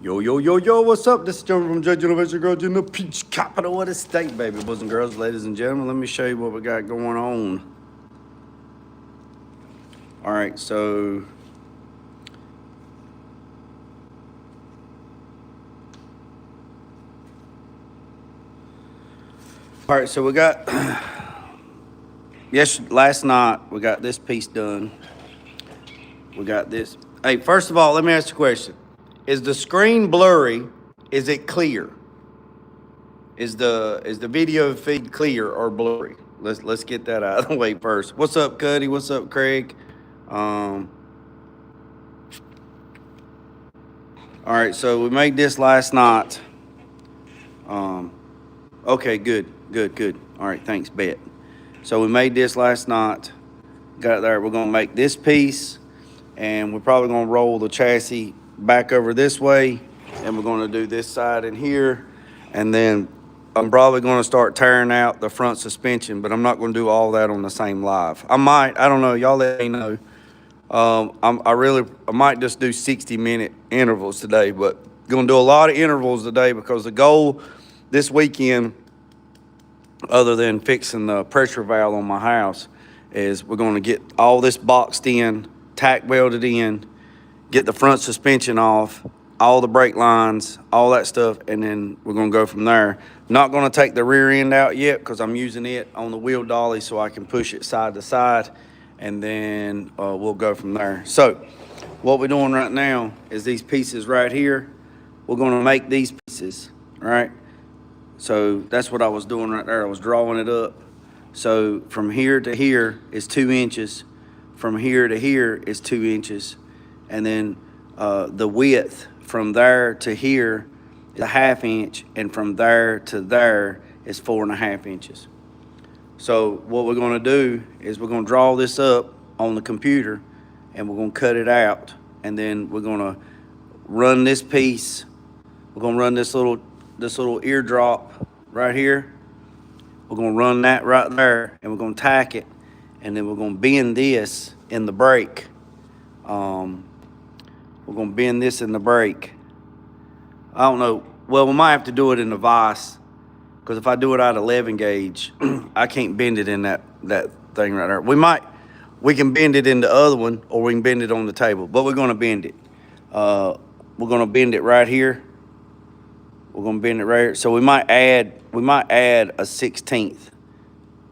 Yo, yo, yo, yo, what's up? This is John from Judge University Girls in the Peach Capital of the state, baby. Boys and girls, ladies and gentlemen, let me show you what we got going on. All right, so we got last night we got this piece done. We got this. Hey, first of all, let me ask you a question. Is the screen blurry? Is it clear? Is the video feed clear or blurry? Let's get that out of the way first. What's up, Cuddy? What's up, Craig? All right, so we made this last night. Okay, good. All right, thanks, bet. So we made this last night. Got it there. We're gonna make this piece, and we're probably gonna roll the chassis back over this way, and we're gonna do this side in here, and then I'm probably gonna start tearing out the front suspension, but I'm not gonna do all that on the same live. I don't know, y'all let me know. I might just do 60-minute intervals today, but gonna do a lot of intervals today because the goal this weekend, other than fixing the pressure valve on my house, is we're gonna get all this boxed in, tack welded in, get the front suspension off, all the brake lines, all that stuff, and then we're gonna go from there. Not gonna take the rear end out yet because I'm using it on the wheel dolly so I can push it side to side, and then we'll go from there. So what we're doing right now is these pieces right here. We're gonna make these pieces, right? So that's what I was doing right there. I was drawing it up. So from here to here is 2 inches. From here to here is 2 inches. And then the width from there to here is 1/2 inch. And from there to there is 4.5 inches. So what we're gonna do is we're gonna draw this up on the computer and we're gonna cut it out. And then we're gonna run this piece. We're gonna run this little eardrop right here. We're gonna run that right there, and we're gonna tack it, and then we're gonna bend this in the brake. We're gonna bend this in the brake. I don't know. Well, we might have to do it in the vise, because if I do it out of 11 gauge, I can't bend it in that thing right there. We can bend it in the other one, or we can bend it on the table, but we're gonna bend it. We're gonna bend it right here. We're gonna bend it right here. So we might add a 16th.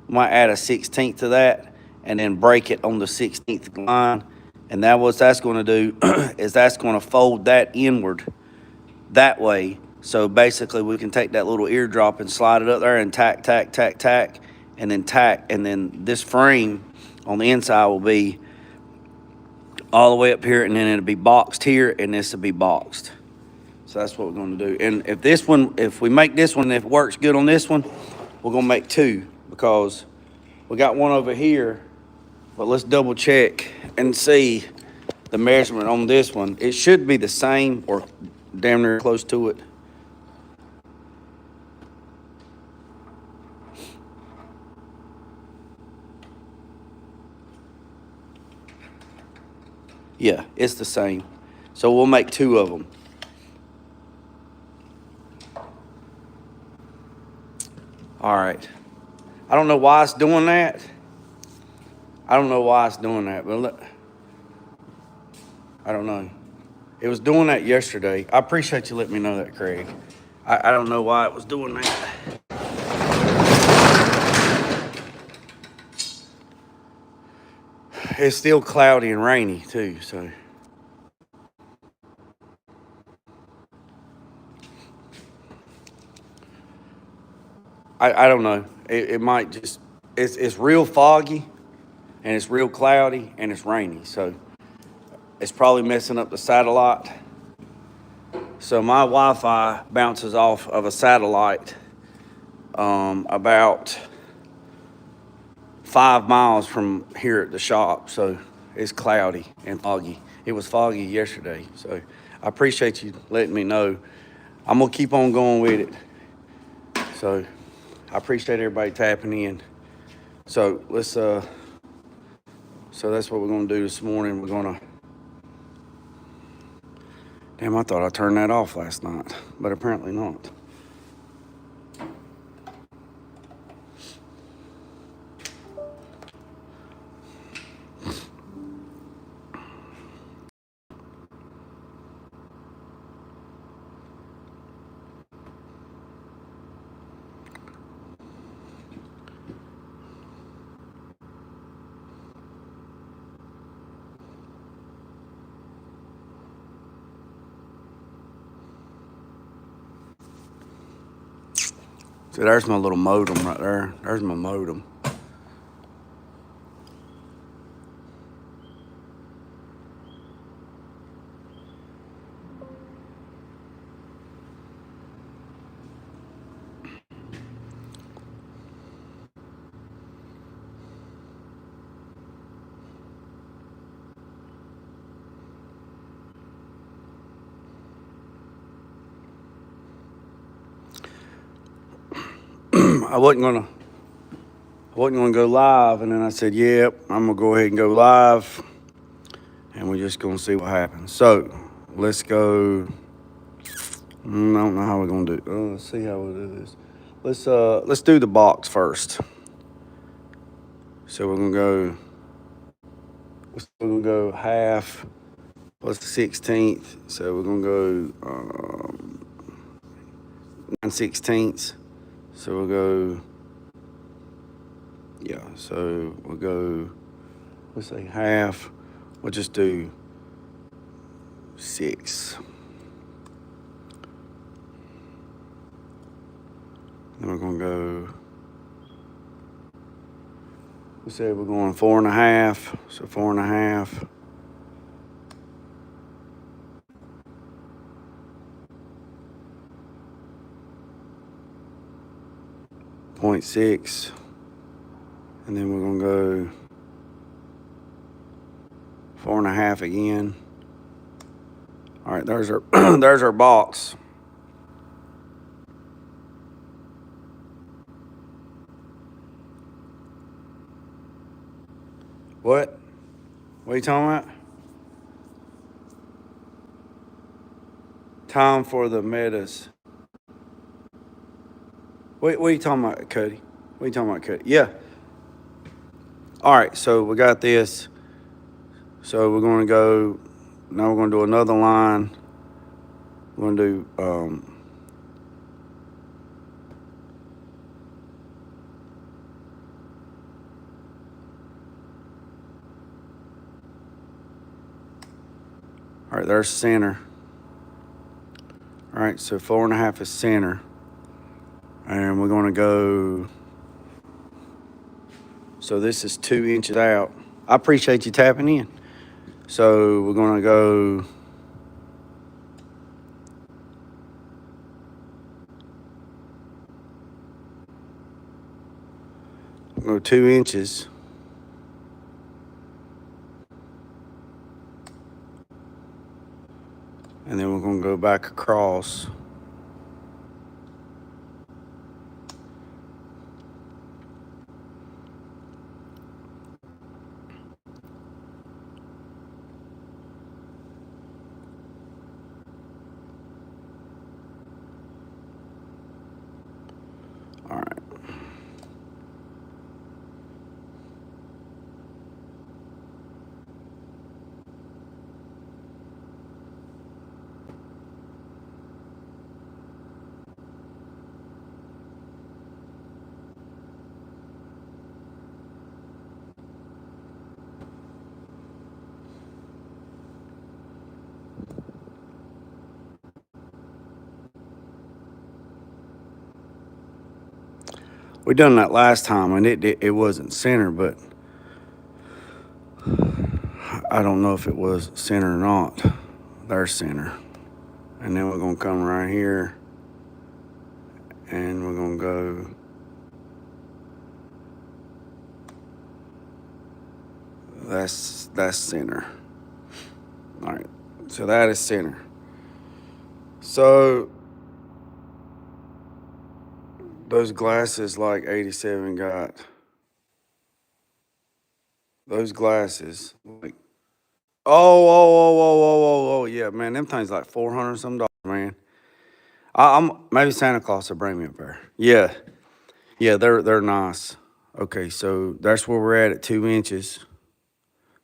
We might add a 16th to that and then break it on the 16th line. And what that's gonna do is that's gonna fold that inward that way. So basically we can take that little eardrop and slide it up there and tack, and then tack. And then this frame on the inside will be all the way up here, and then it'll be boxed here, and this will be boxed. So that's what we're gonna do. And if we make this one, if it works good on this one, we're gonna make 2, because we got one over here, but let's double check and see the measurement on this one. It should be the same or damn near close to it. Yeah, it's the same. So we'll make 2 of them. All right. I don't know why it's doing that. But I don't know. It was doing that yesterday. I appreciate you letting me know that, Craig. I don't know why it was doing that. It's still cloudy and rainy too, so. I don't know. It might just, it's real foggy, and it's real cloudy, and it's rainy. So it's probably messing up the satellite. So my Wi-Fi bounces off of a satellite about 5 miles from here at the shop. So it's cloudy and foggy. It was foggy yesterday. So I appreciate you letting me know. I'm gonna keep on going with it. So I appreciate everybody tapping in. So let's so that's what we're gonna do this morning. We're gonna Damn, I thought I turned that off last night, but apparently not. So there's my little modem right there. There's my modem. I wasn't gonna go live, and then I said, "Yep, I'm gonna go ahead and go live, and we're just gonna see what happens." So let's go. I don't know how we're gonna do. Let's see how we'll do this. Let's do the box first. So we're gonna go half plus the 16th. So we're gonna go 9/16. So we'll go. Yeah. So we'll go. Let's say half. We'll just do 6. Then we're gonna go. We said we're going 4.5. So 4.5. 0.6, and then we're gonna go 4.5 again. All right, there's our there's our box. What? What are you talking about? Time for the metas. What are you talking about, Cody? What are you talking about, Cody? Yeah. All right, so we got this. So we're gonna go. Now we're gonna do another line. We're gonna do. All right, there's center. All right, so 4.5 is center. And we're gonna go. So this is 2 inches out. I appreciate you tapping in. So we're gonna go. Go 2 inches. And then we're gonna go back across. All right. We done that last time, and it wasn't center, but I don't know if it was center or not. There's center. And then we're gonna come right here, and we're gonna go. That's center. All right, so that is center. So those glasses like 87 got. Those glasses like Oh, yeah, man, them things like 400 some dollars, man. I'm maybe Santa Claus will bring me a pair. Yeah, yeah, they're nice. Okay, so that's where we're at 2 inches.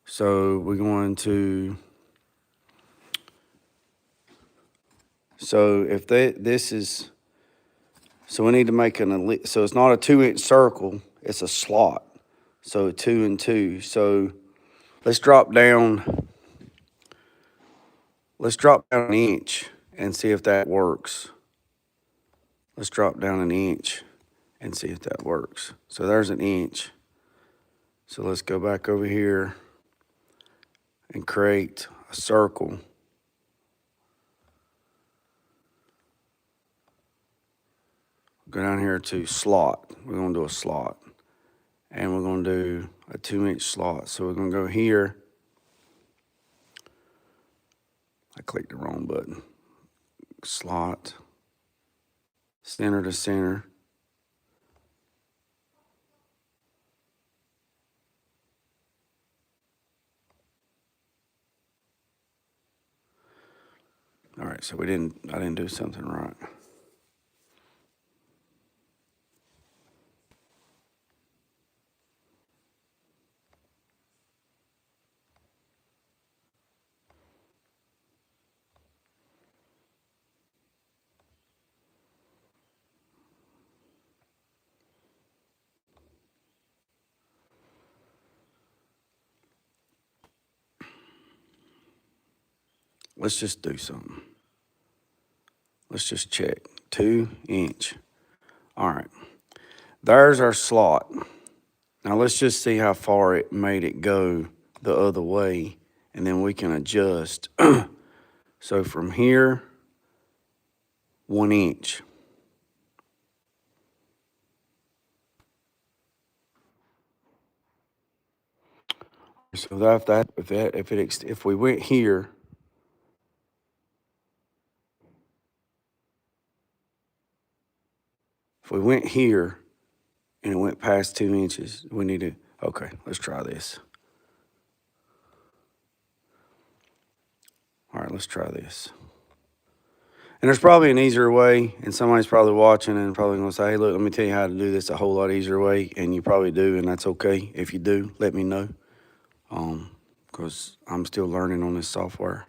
So we're going to. So if this is, so we need to make so it's not a 2 inch circle, it's a slot. So 2 and 2. So let's drop down. Let's drop down an inch and see if that works. Let's drop down an inch and see if that works. So there's an inch. So let's go back over here and create a circle. Go down here to slot. We're going to do a slot. And we're going to do a 2 inch slot. So we're going to go here. I clicked the wrong button. Slot. Center to center. All right, so I didn't do something right. Let's just do something. Let's just check. 2 inch. All right. There's our slot. Now let's just see how far it made it go the other way, and then we can adjust. So from here, 1 inch. So if we went here, if we went here and it went past 2 inches, we need to, okay, let's try this. All right, let's try this. And there's probably an easier way, and somebody's probably watching and probably gonna say, hey, look, let me tell you how to do this a whole lot easier way, and you probably do, and that's okay. If you do, let me know, because I'm still learning on this software.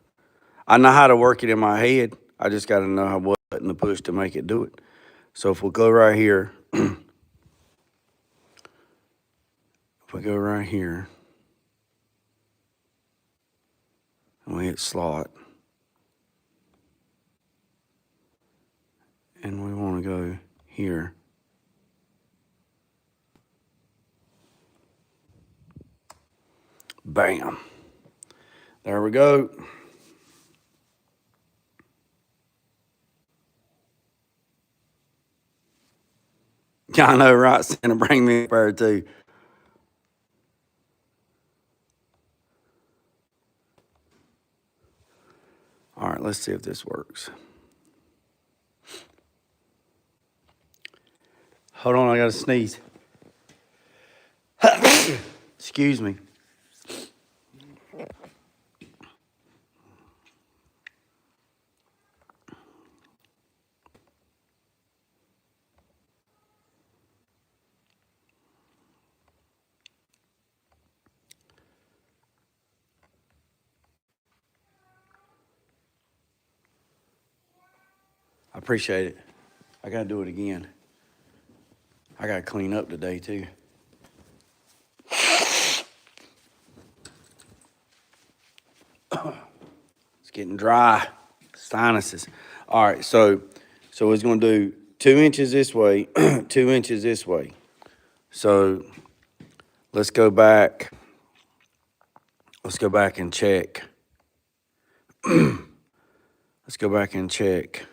I know how to work it in my head. I just got to know what button to push to make it do it. So if we go right here, if we go right here, and we hit slot, and we want to go here. Bam. There we go. Yeah, I know, right? Santa, bring me a pair too. All right, let's see if this works. Hold on, I got to sneeze. Excuse me. I appreciate it. I got to do it again. I got to clean up today too. It's getting dry. Sinuses. All right, so it's going to do 2 inches this way, 2 inches this way. So let's go back. Let's go back and check. Let's go back and check.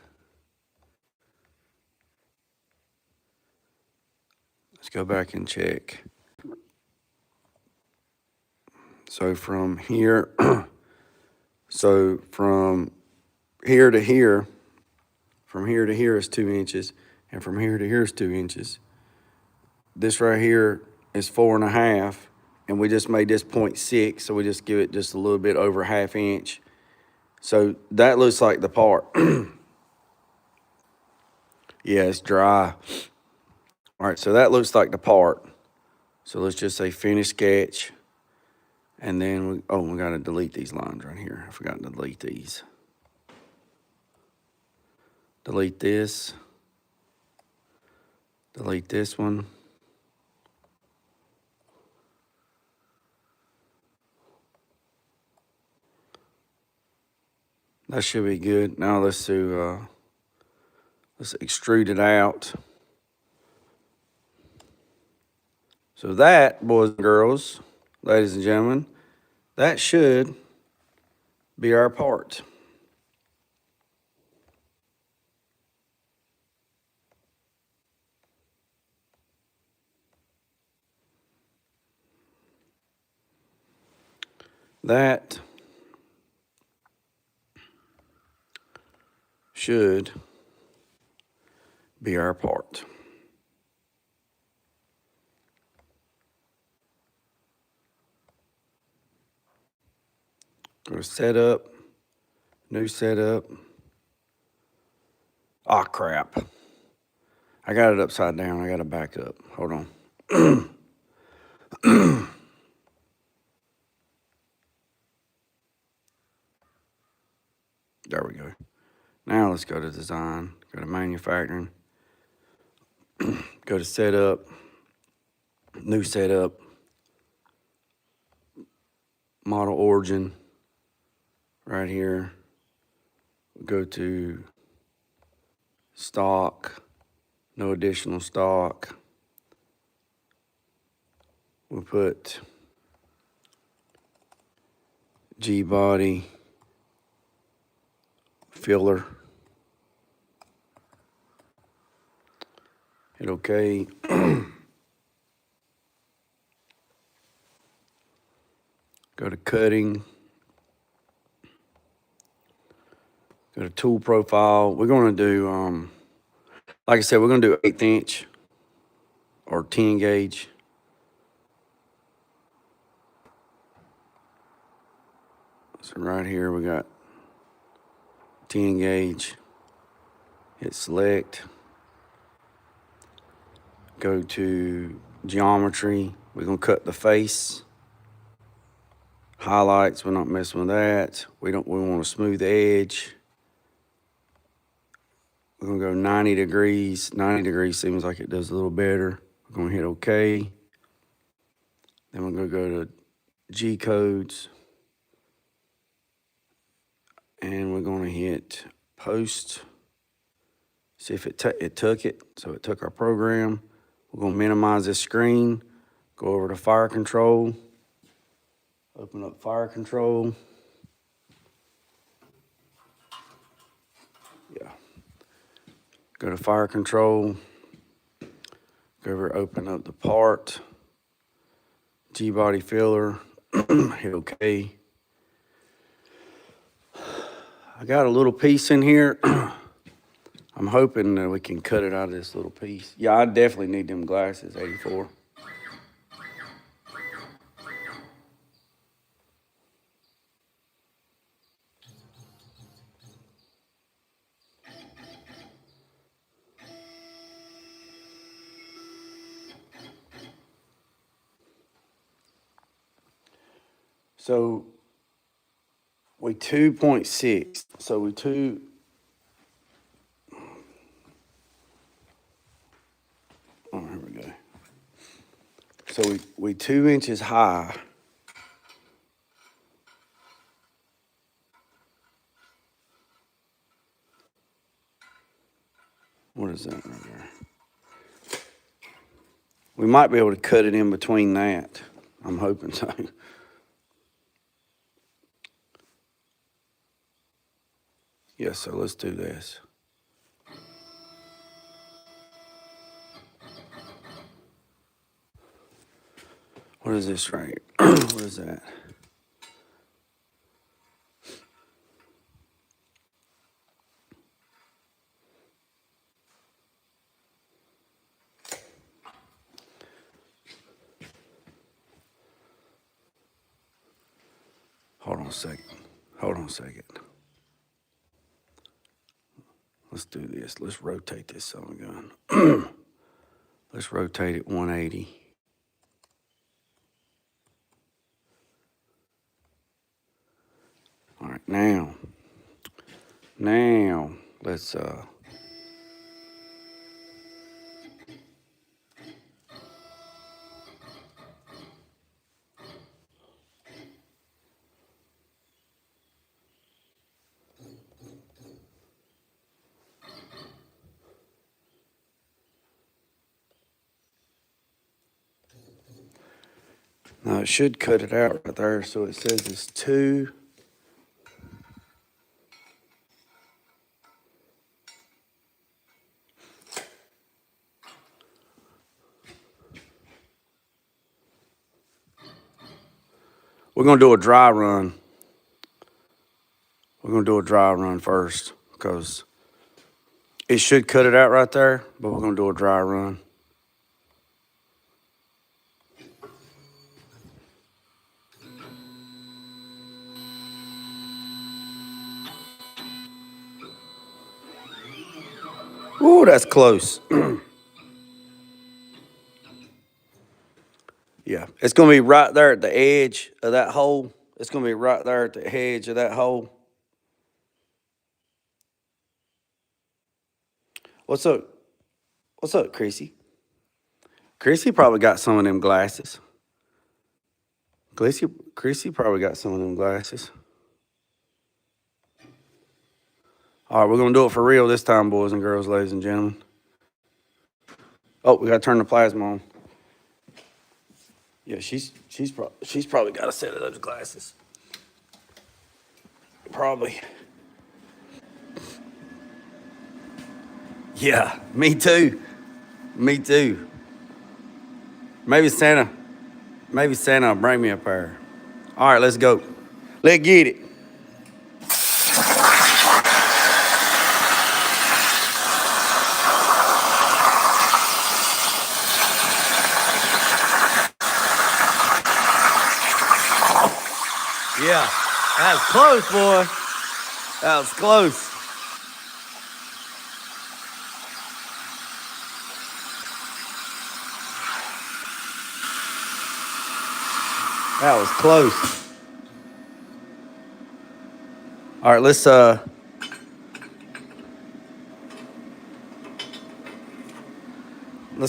Let's go back and check. So from here, so from here to here is 2 inches, and from here to here is 2 inches. This right here is 4.5, and we just made this 0.6, so we just give it just a little bit over 1/2 inch. So that looks like the part. Yeah, it's dry. All right, so that looks like the part. So let's just say finish sketch. And then, we got to delete these lines right here. I forgot to delete these. Delete this. Delete this one. That should be good. Now let's do, let's extrude it out. So that, boys and girls, ladies and gentlemen, that should be our part. That should be our part. Go to setup, new setup. Ah, crap. I got it upside down. I got to back up. Hold on. There we go. Now let's go to design, go to manufacturing, go to setup, new setup, model origin, right here. Go to stock, no additional stock. We'll put G body, filler. Hit OK. Go to cutting. Go to tool profile. We're going to do, like I said, we're going to do 1/8 inch or 10 gauge. So right here we got 10 gauge. Hit select. Go to geometry. We're going to cut the face. Highlights, we're not messing with that. We want a smooth edge. We're gonna go 90 degrees. 90 degrees seems like it does a little better. We're gonna hit OK. Then we're gonna go to G codes. And we're gonna hit post. See if it took it. So it took our program. We're gonna minimize this screen. Go over to fire control. Open up fire control. Yeah. Go to fire control. Go over, open up the part. G body filler. Hit OK. I got a little piece in here. I'm hoping that we can cut it out of this little piece. Yeah, I definitely need them glasses, 84. So we 2.6. So we oh, here we go. So we 2 inches high. What is that right there? We might be able to cut it in between that. I'm hoping so. Yeah, so let's do this. What is this right here? What is that? second. Hold on a second. Let's do this. Let's rotate this son of a gun. Let's rotate it 180. All right, now, let's, now it should cut it out right there. So it says it's 2. We're going to do a dry run. We're going to do a dry run first because it should cut it out right there, but we're going to do a dry run. Ooh, that's close. Yeah, it's going to be right there at the edge of that hole. It's going to be right there at the edge of that hole. What's up? What's up, Chrissy? Chrissy probably got some of them glasses. Chrissy probably got some of them glasses. All right, we're going to do it for real this time, boys and girls, ladies and gentlemen. Oh, we got to turn the plasma on. Yeah, she's probably got a set of those glasses. Probably. Yeah, me too. Me too. Maybe Santa will bring me a pair. All right, let's go. Let's get it. Yeah, that was close, boy. That was close. That was close. All right, let's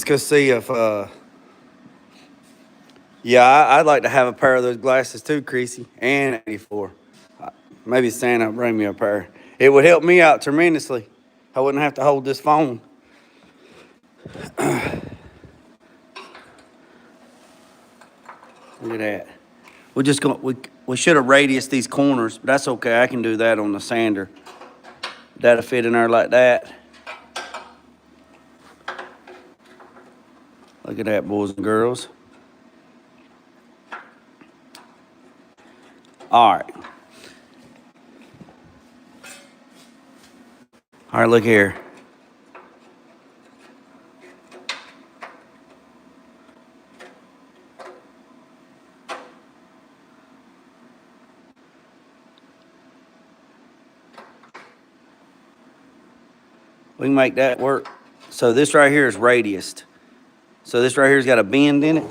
go see if yeah, I'd like to have a pair of those glasses too, Creasy, and 84. Maybe Santa will bring me a pair. It would help me out tremendously. I wouldn't have to hold this phone. Look at that. We're just going. We should have radiused these corners, but that's okay. I can do that on the sander. That'll fit in there like that. Look at that, boys and girls. All right. All right, look here. We can make that work. So this right here is radiused. So this right here's got a bend in it.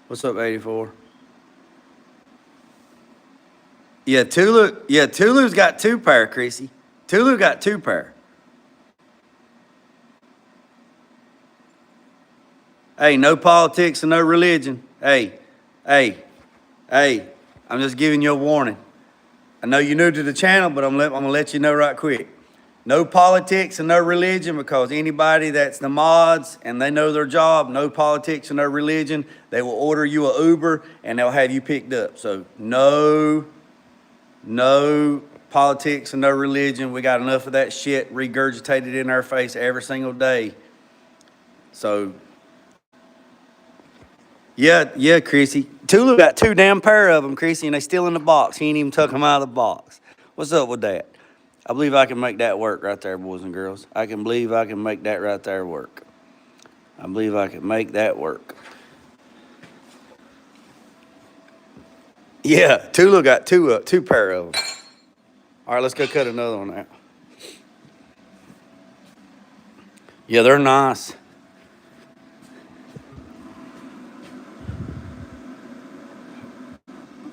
What's up, 84? Yeah, Tulu's got 2 pair, Creasy. Tulu got 2 pair. Hey, no politics and no religion. Hey, I'm just giving you a warning. I know you're new to the channel, but I'm gonna let you know right quick. No politics and no religion, because anybody that's the mods and they know their job, no politics and no religion, they will order you a Uber and they'll have you picked up. So no politics and no religion. We got enough of that shit regurgitated in our face every single day. So yeah, Chrissy. Tulu got 2 damn pair of them, Chrissy, and they still in the box. He ain't even took them out of the box. What's up with that? I believe I can make that work right there, boys and girls. I can believe I can make that right there work. I believe I can make that work. Yeah, Tula got two pair of them. All right, let's go cut another one out. Yeah, they're nice.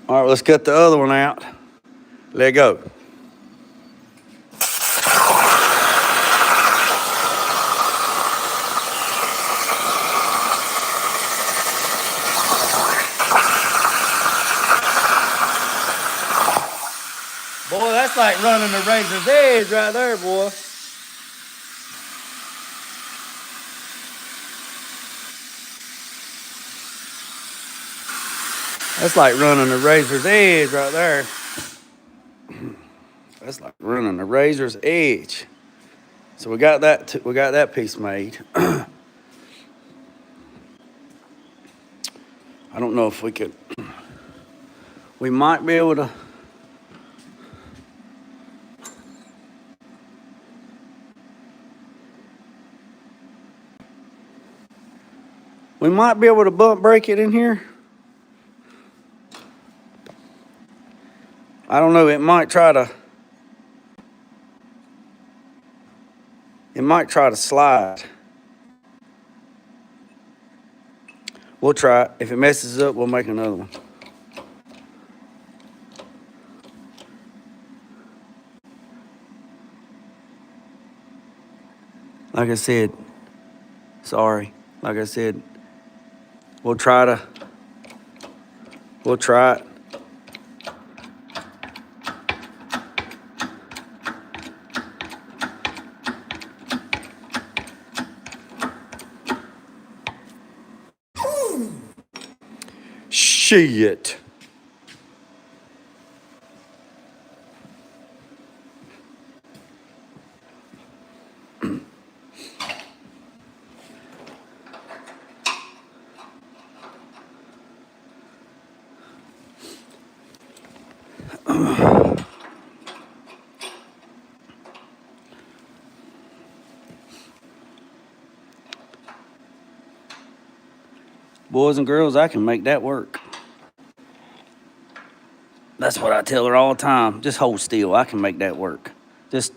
All right, let's cut the other one out. Let go. Boy, that's like running the razor's edge right there, boy. That's like running the razor's edge right there. That's like running the razor's edge. So we got that piece made. I don't know if we could. We might be able to. We might be able to bump brake it in here. I don't know. It might try to slide. We'll try it. If it messes up, we'll make another one. Like I said, sorry. Like I said, we'll try it. Shit. Boys and girls, I can make that work. That's what I tell her all the time. Just hold still. I can make that work. Just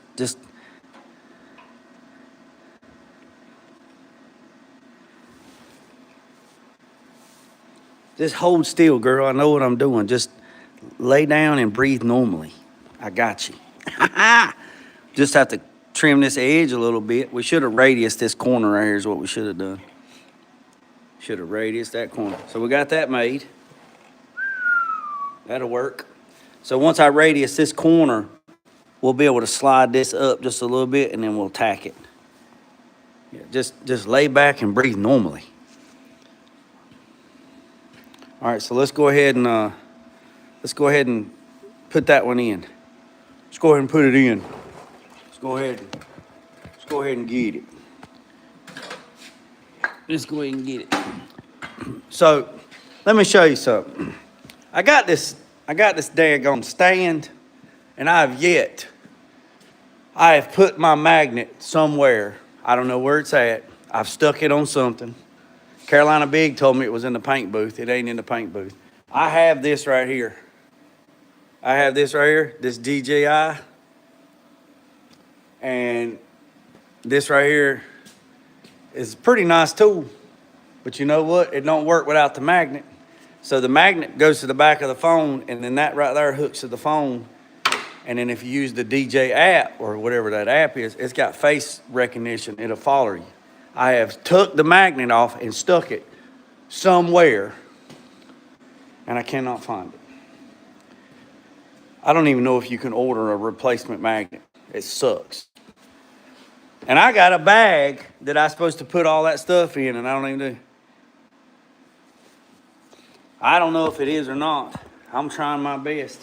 hold still, girl. I know what I'm doing. Just lay down and breathe normally. I got you. Just have to trim this edge a little bit. We should have radiused this corner right here is what we should have done. Should have radiused that corner. So we got that made. That'll work. So once I radius this corner, we'll be able to slide this up just a little bit and then we'll tack it. Yeah, just lay back and breathe normally. All right, so let's go ahead and put that one in. Let's go ahead and put it in. Let's go ahead and get it. Let's go ahead and get it. So let me show you something. I got this daggone stand, and I have put my magnet somewhere. I don't know where it's at. I've stuck it on something. Carolina Big told me it was in the paint booth. It ain't in the paint booth. I have this right here. This DJI. And this right here is a pretty nice tool. But you know what? It don't work without the magnet. So the magnet goes to the back of the phone, and then that right there hooks to the phone. And then if you use the DJ app or whatever that app is, it's got face recognition. It'll follow you. I have took the magnet off and stuck it somewhere, and I cannot find it. I don't even know if you can order a replacement magnet. It sucks. And I got a bag that I'm supposed to put all that stuff in, and I don't even do. I don't know if it is or not. I'm trying my best.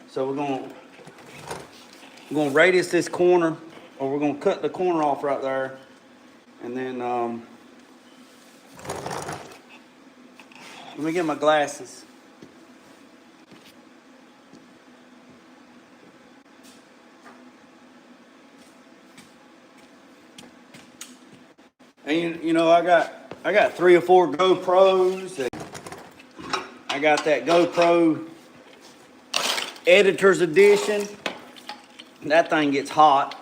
So we're gonna radius this corner, or we're gonna cut the corner off right there, and then let me get my glasses. And you know, I got 3 or 4 GoPros. And I got that GoPro Editor's edition. That thing gets hot.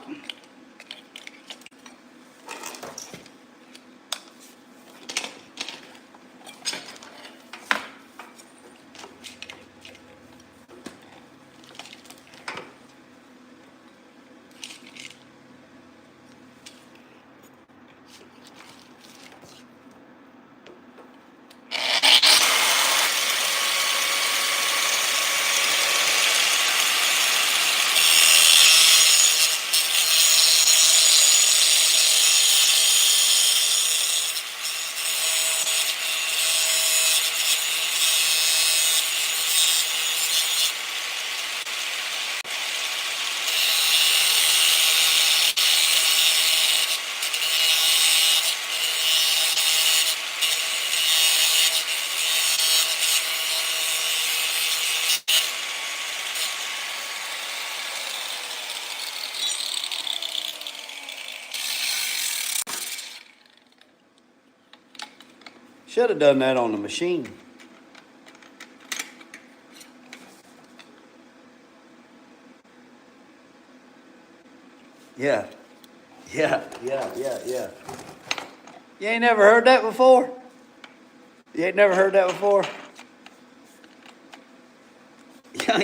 Should have done that on the machine. Yeah. Yeah. You ain't never heard that before? You ain't never heard that before?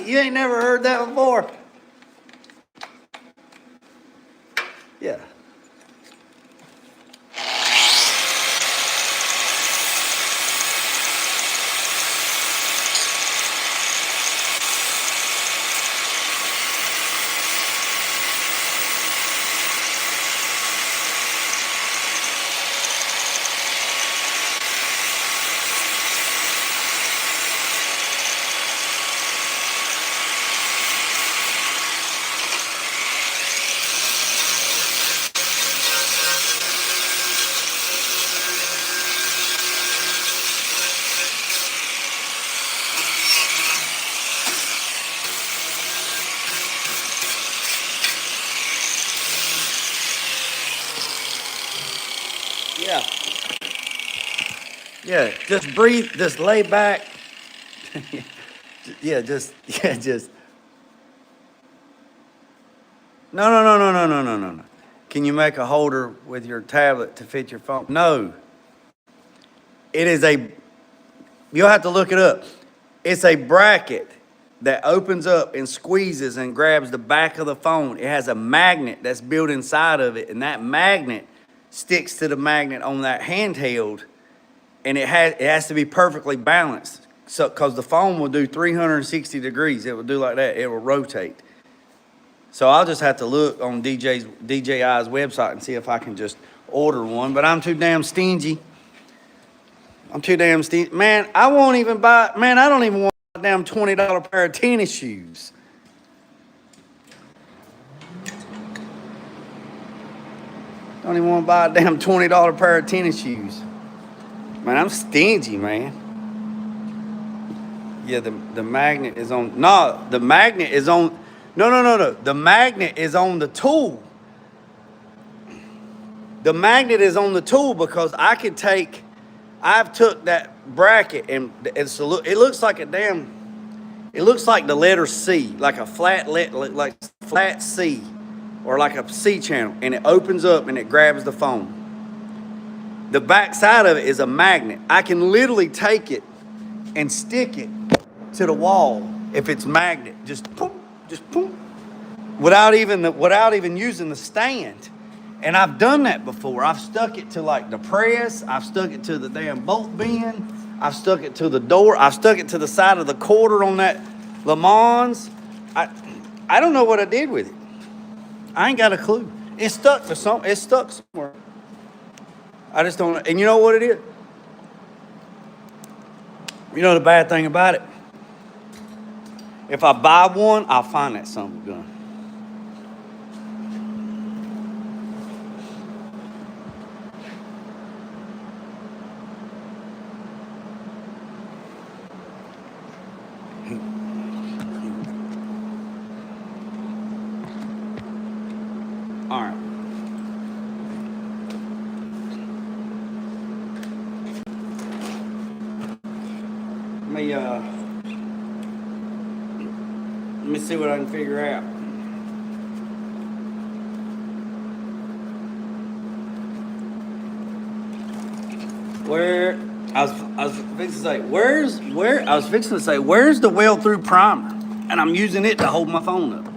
You ain't never heard that before? Yeah. Yeah. Yeah, just breathe, just lay back. Yeah, just. No. Can you make a holder with your tablet to fit your phone? No. It is you'll have to look it up. It's a bracket that opens up and squeezes and grabs the back of the phone. It has a magnet that's built inside of it, and that magnet sticks to the magnet on that handheld, and it has to be perfectly balanced. So, because the phone will do 360 degrees, it will do like that. It will rotate. So I'll just have to look on DJI's website and see if I can just order one. But I'm too damn stingy. Man, I won't even buy. Man, I don't even want a damn $20 pair of tennis shoes. Don't even want to buy a damn $20 pair of tennis shoes. Man, I'm stingy, man. Yeah, the magnet is on. No, the magnet is on. No. The magnet is on the tool. The magnet is on the tool because I've took that bracket and it looks like a damn. It looks like the letter C, like a flat C, or like a C channel, and it opens up and it grabs the phone. The back side of it is a magnet. I can literally take it and stick it to the wall if it's magnet. Just boom, without even using the stand. And I've done that before. I've stuck it to like the press. I've stuck it to the damn bolt bin. I've stuck it to the door. I've stuck it to the side of the quarter on that Le Mans. I don't know what I did with it. I ain't got a clue. It's stuck somewhere. I just don't. And you know what it is? You know the bad thing about it? If I buy one, I'll find that son of a gun. All right. Let me see what I can figure out. Where I was fixing to say, where's the well through primer? And I'm using it to hold my phone up.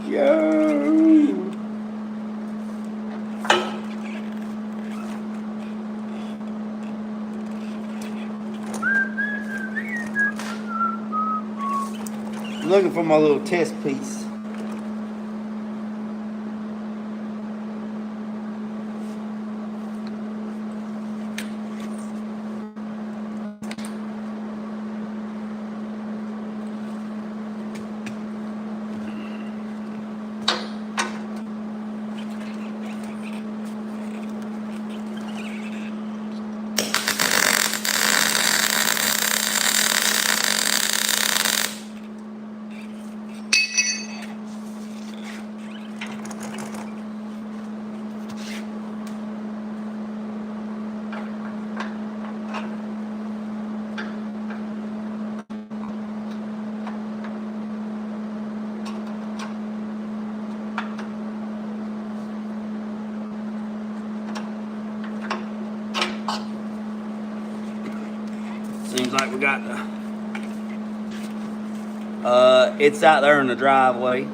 Yo. I'm looking for my little test piece. Seems like we got it's out there in the driveway.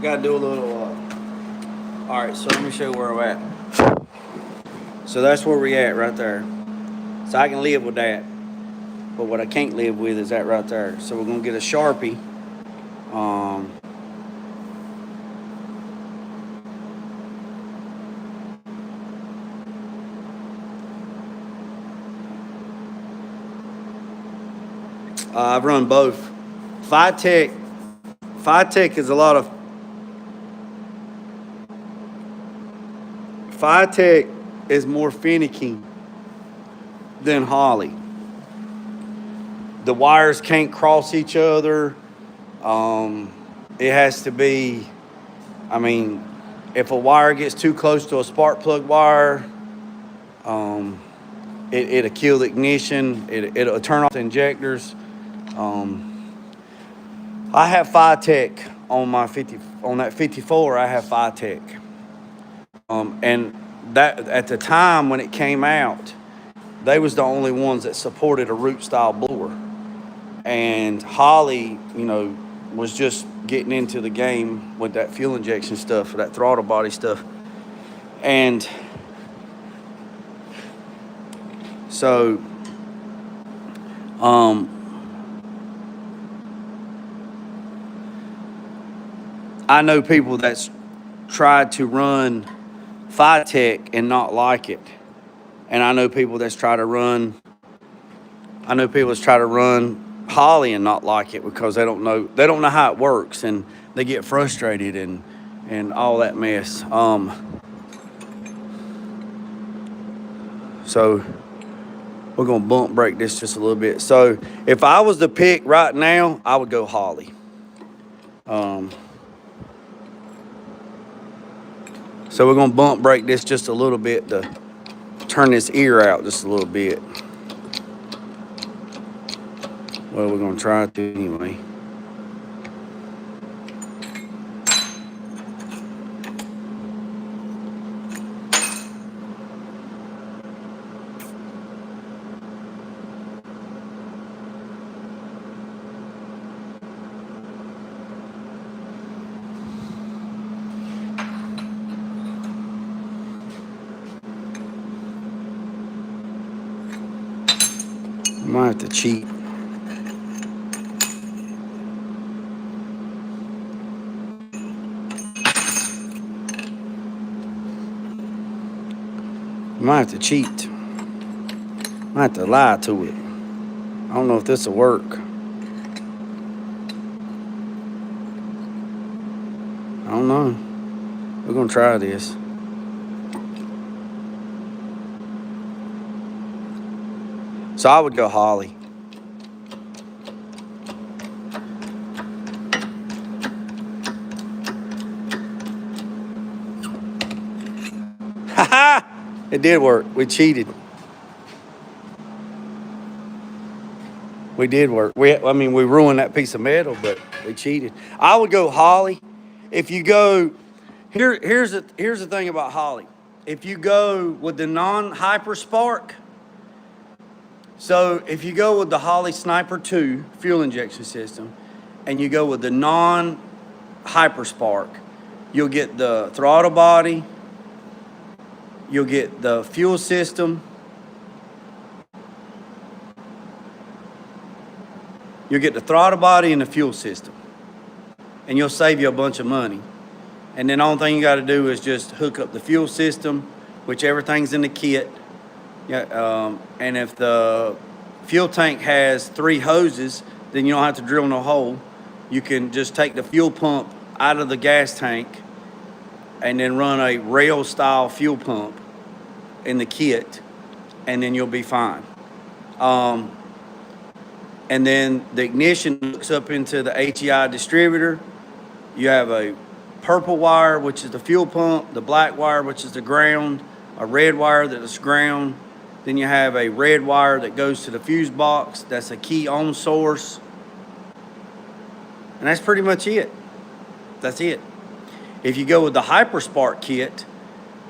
Got to do a little, all right, so let me show you where we're at. So that's where we're at right there. So I can live with that. But what I can't live with is that right there. So we're going to get a Sharpie. I've run both. Phytech is a lot of. Phytech is more finicky than Holley. The wires can't cross each other. It has to be, I mean, if a wire gets too close to a spark plug wire, it'll kill the ignition. It'll turn off the injectors. I have Phytech on my that 54. I have Phytech, and that at the time when it came out, they was the only ones that supported a root style blower, and Holley, was just getting into the game with that fuel injection stuff, that throttle body stuff, and so. I know people that's tried to run Phytech and not like it. And I know people that's try to run Holley and not like it because they don't know how it works, and they get frustrated and all that mess. So we're gonna bump break this just a little bit. So if I was to pick right now, I would go Holley. So we're gonna bump break this just a little bit to turn this ear out just a little bit. Well, we're gonna try it anyway. Might have to cheat. Might have to cheat. Might have to lie to it. I don't know if this will work. I don't know. We're gonna try this. So I would go Holley. Ha ha! It did work. We cheated. We did work. We ruined that piece of metal, but we cheated. I would go Holley. If you go, here's the thing about Holley. If you go with the non-hyper spark, so if you go with the Holley Sniper 2 fuel injection system, and you go with the non-hyper spark, you'll get the throttle body, you'll get the fuel system, you'll get the throttle body and the fuel system, and you'll save you a bunch of money. And then the only thing you got to do is just hook up the fuel system, which everything's in the kit. Yeah, and if the fuel tank has 3 hoses, then you don't have to drill no hole. You can just take the fuel pump out of the gas tank and then run a rail style fuel pump in the kit, and then you'll be fine. And then the ignition hooks up into the a.k.a. distributor. You have a purple wire, which is the fuel pump, the black wire, which is the ground, a red wire that is ground. Then you have a red wire that goes to the fuse box. That's a key on source. And that's pretty much it. That's it. If you go with the HyperSpark kit,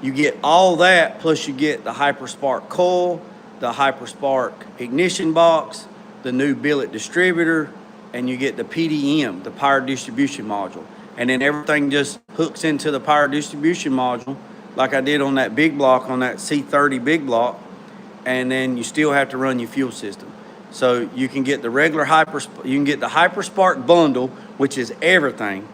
you get all that, plus you get the HyperSpark coil, the HyperSpark ignition box, the new billet distributor, and you get the PDM, the power distribution module. and then everything just hooks into the power distribution module, like I did on that big block, on that C30 big block, and then you still have to run your fuel system. So you can get the regular you can get the HyperSpark bundle, which is everything.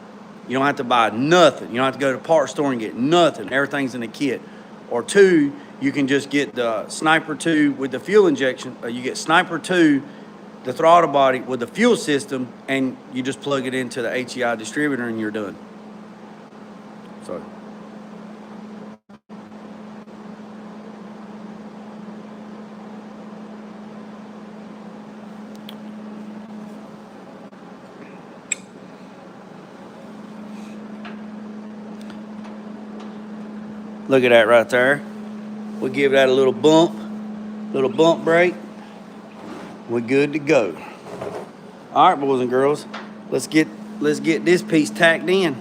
You don't have to buy nothing. You don't have to go to the parts store and get nothing. Everything's in the kit. Or two, you can just get the Sniper 2 with the fuel injection. Or you get Sniper 2, the throttle body with the fuel system, and you just plug it into the a.k.a. distributor and you're done. So. Look at that right there. We'll give that a little bump brake. We're good to go. All right, boys and girls, let's get this piece tacked in.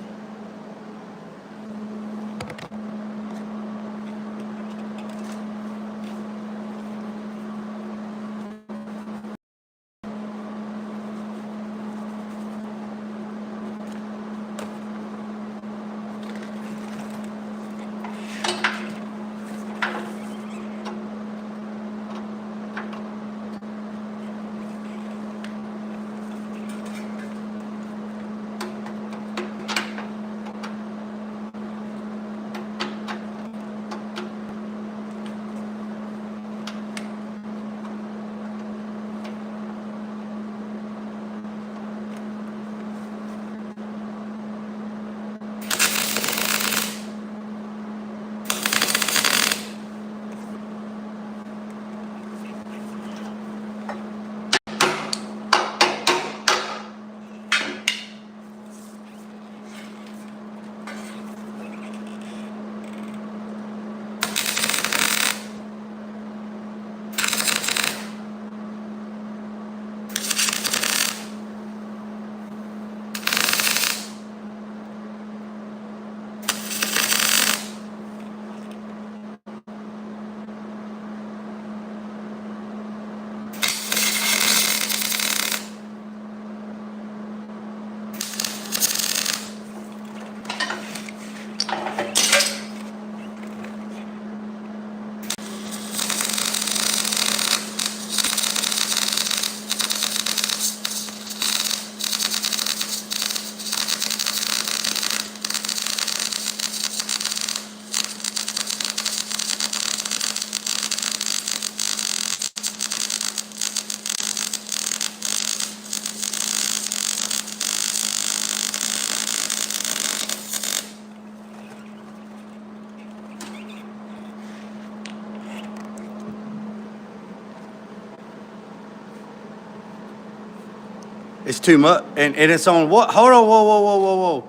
It's too much, and it's on what? Hold on, whoa.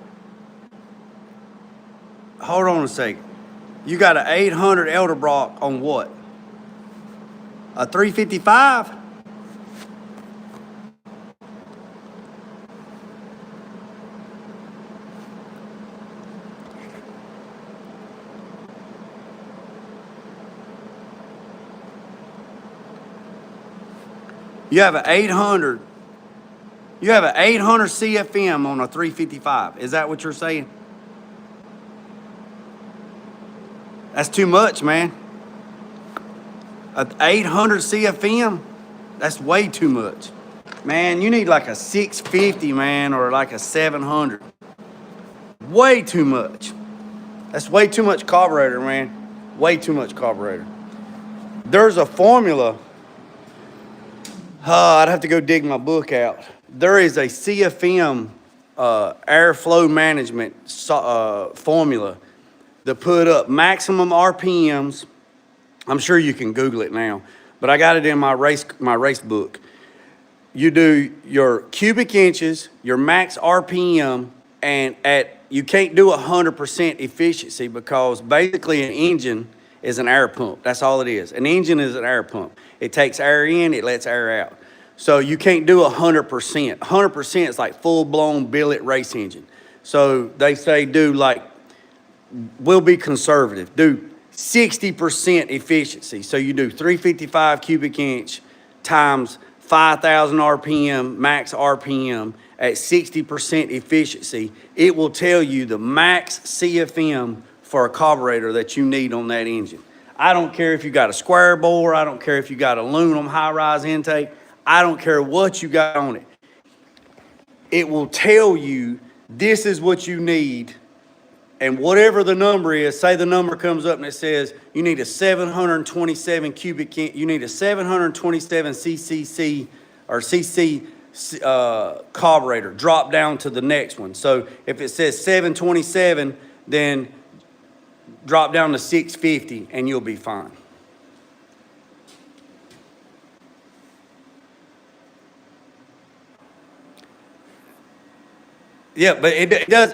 Hold on a second. You got an 800 Elderbrock on what? A 355? You have an 800. You have an 800 CFM on a 355. Is that what you're saying? That's too much, man. An 800 CFM? That's way too much. Man, you need like a 650, man, or like a 700. Way too much. That's way too much carburetor, man. Way too much carburetor. There's a formula. I'd have to go dig my book out. There is a CFM airflow management formula to put up maximum RPMs. I'm sure you can Google it now, but I got it in my race book. You do your cubic inches, your max RPM, and you can't do 100% efficiency because basically an engine is an air pump. That's all it is. An engine is an air pump. It takes air in, it lets air out. So you can't do 100%. 100% is like full-blown billet race engine. So they say we'll be conservative. Do 60% efficiency. So you do 355 cubic inch times 5,000 RPM, max RPM at 60% efficiency, it will tell you the max CFM for a carburetor that you need on that engine. I don't care if you got a square bore, I don't care if you got aluminum high-rise intake, I don't care what you got on it. It will tell you this is what you need, and whatever the number is, say the number comes up and it says you need a 727 you need a 727 CCC or CC carburetor, drop down to the next one. So if it says 727, then drop down to 650 and you'll be fine. Yeah, but it does,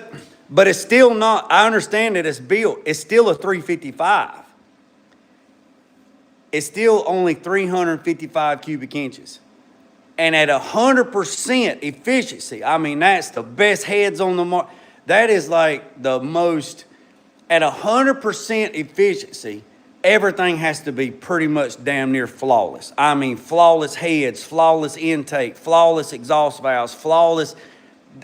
but it's still not, I understand that it's built, it's still a 355. It's still only 355 cubic inches. And at 100% efficiency, I mean, that's the best heads on the market. That is like the most, at 100% efficiency, everything has to be pretty much damn near flawless. I mean, flawless heads, flawless intake, flawless exhaust valves, flawless,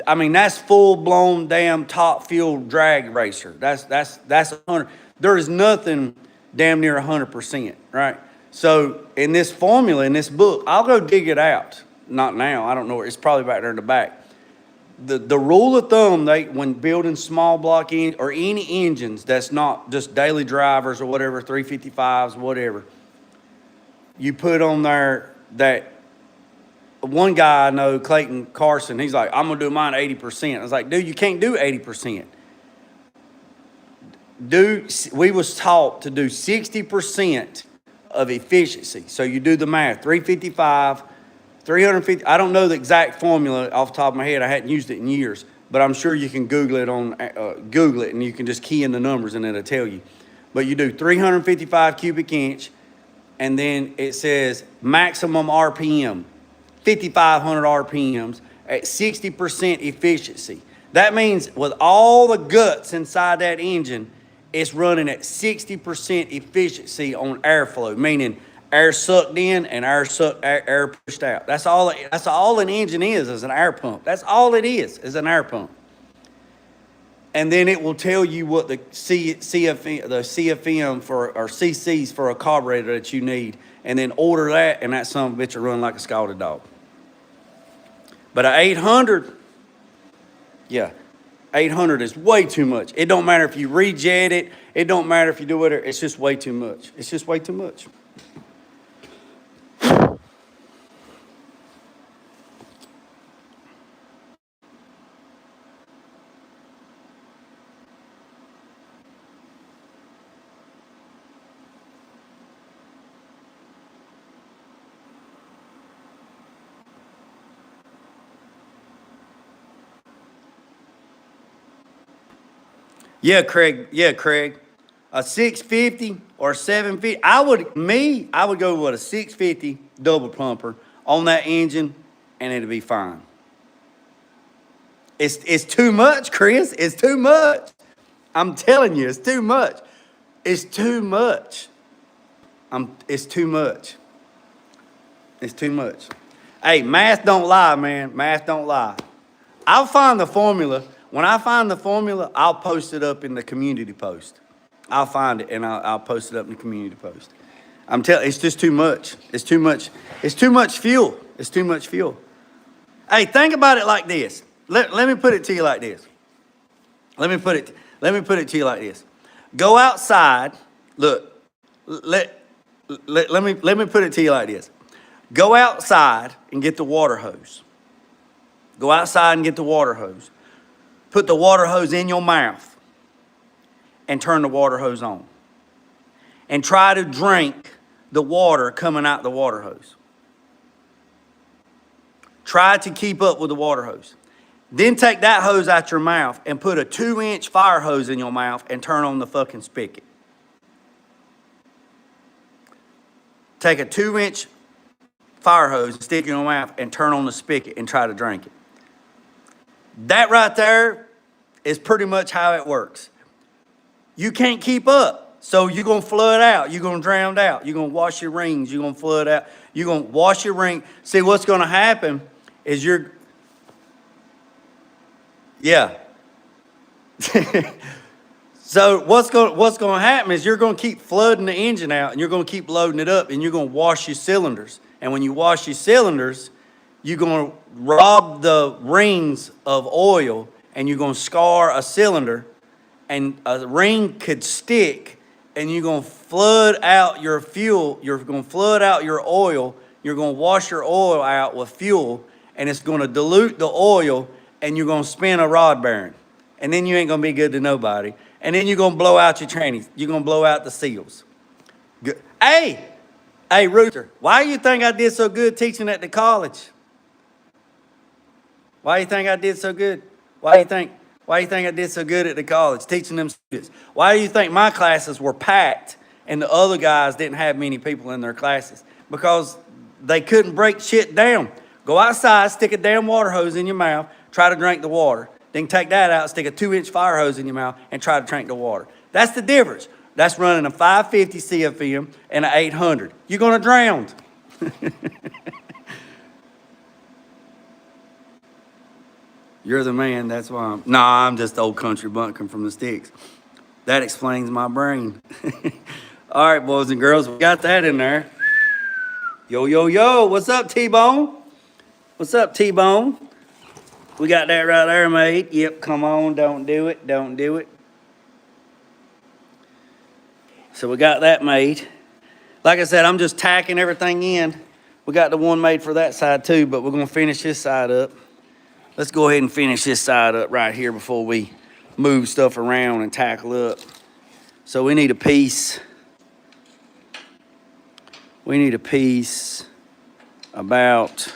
I mean, that's full-blown damn top fuel drag racer. That's 100. There is nothing damn near 100%, right? So in this formula, in this book, I'll go dig it out. Not now, I don't know. It's probably back there in the back. The rule of thumb, when building small block or any engines that's not just daily drivers or whatever, 355s, whatever, you put on there that one guy I know, Clayton Carson, he's like, I'm going to do mine 80%. I was like, dude, you can't do 80%. We was taught to do 60% of efficiency. So you do the math, 355, 350. I don't know the exact formula off the top of my head. I hadn't used it in years, but I'm sure you can Google it Google it and you can just key in the numbers and it'll tell you. But you do 355 cubic inch, and then it says maximum RPM, 5,500 RPMs at 60% efficiency. That means with all the guts inside that engine, it's running at 60% efficiency on airflow, meaning air sucked in and air pushed out. That's all an engine is an air pump. That's all it is an air pump. And then it will tell you what the CFM or CCs for a carburetor that you need, and then order that, and that son of a bitch will run like a scalded dog. But an 800, yeah, 800 is way too much. It don't matter if you rejet it. It don't matter if you do whatever. It's just way too much. It's just way too much. Yeah, Craig. Yeah, Craig. A 650 or 750. I would go with a 650 double pumper on that engine, and it'll be fine. It's too much, Chris. It's too much. I'm telling you, it's too much. It's too much. It's too much. It's too much. Hey, math don't lie, man. Math don't lie. I'll find the formula. When I find the formula, I'll post it up in the community post. I'll find it and I'll post it up in the community post. I'm telling, it's just too much. It's too much. It's too much fuel. It's too much fuel. Hey, think about it like this. Let me put it to you like this. Let me put it to you like this. Go outside. Look. Let me put it to you like this. Go outside and get the water hose. Go outside and get the water hose. Put the water hose in your mouth and turn the water hose on. And try to drink the water coming out the water hose. Try to keep up with the water hose. Then take that hose out your mouth and put a 2-inch fire hose in your mouth and turn on the fucking spigot. Take a 2-inch fire hose and stick it in your mouth and turn on the spigot and try to drink it. That right there is pretty much how it works. You can't keep up. So you're going to flood out. You're going to drown out. You're going to wash your rings. You're going to flood out. You're going to wash your ring. See, what's going to happen is yeah. So what's going to happen is you're going to keep flooding the engine out, and you're going to keep loading it up, and you're going to wash your cylinders. And when you wash your cylinders, you're going to rob the rings of oil, and you're going to scar a cylinder, and a ring could stick, and you're going to flood out your fuel. You're going to flood out your oil. You're going to wash your oil out with fuel, and it's going to dilute the oil, and you're going to spin a rod bearing. And then you ain't going to be good to nobody. And then you're going to blow out your trannies. You're going to blow out the seals. Good. Hey, Rooster, why do you think I did so good teaching at the college? Why do you think I did so good? Why do you think I did so good at the college teaching them students? Why do you think my classes were packed and the other guys didn't have many people in their classes? Because they couldn't break shit down. Go outside, stick a damn water hose in your mouth, try to drink the water. Then take that out, stick a 2-inch fire hose in your mouth, and try to drink the water. That's the difference. That's running a 550 CFM and an 800. You're going to drown. You're the man, that's why I'm just old country bumpkin from the sticks. That explains my brain. All right, boys and girls, we got that in there. Yo, yo, yo, what's up, T-Bone? What's up, T-Bone? We got that right there made. Yep, come on, don't do it, don't do it. So we got that made. Like I said, I'm just tacking everything in. We got the one made for that side too, but we're gonna finish this side up. Let's go ahead and finish this side up right here before we move stuff around and tackle up. So we need a piece. We need a piece about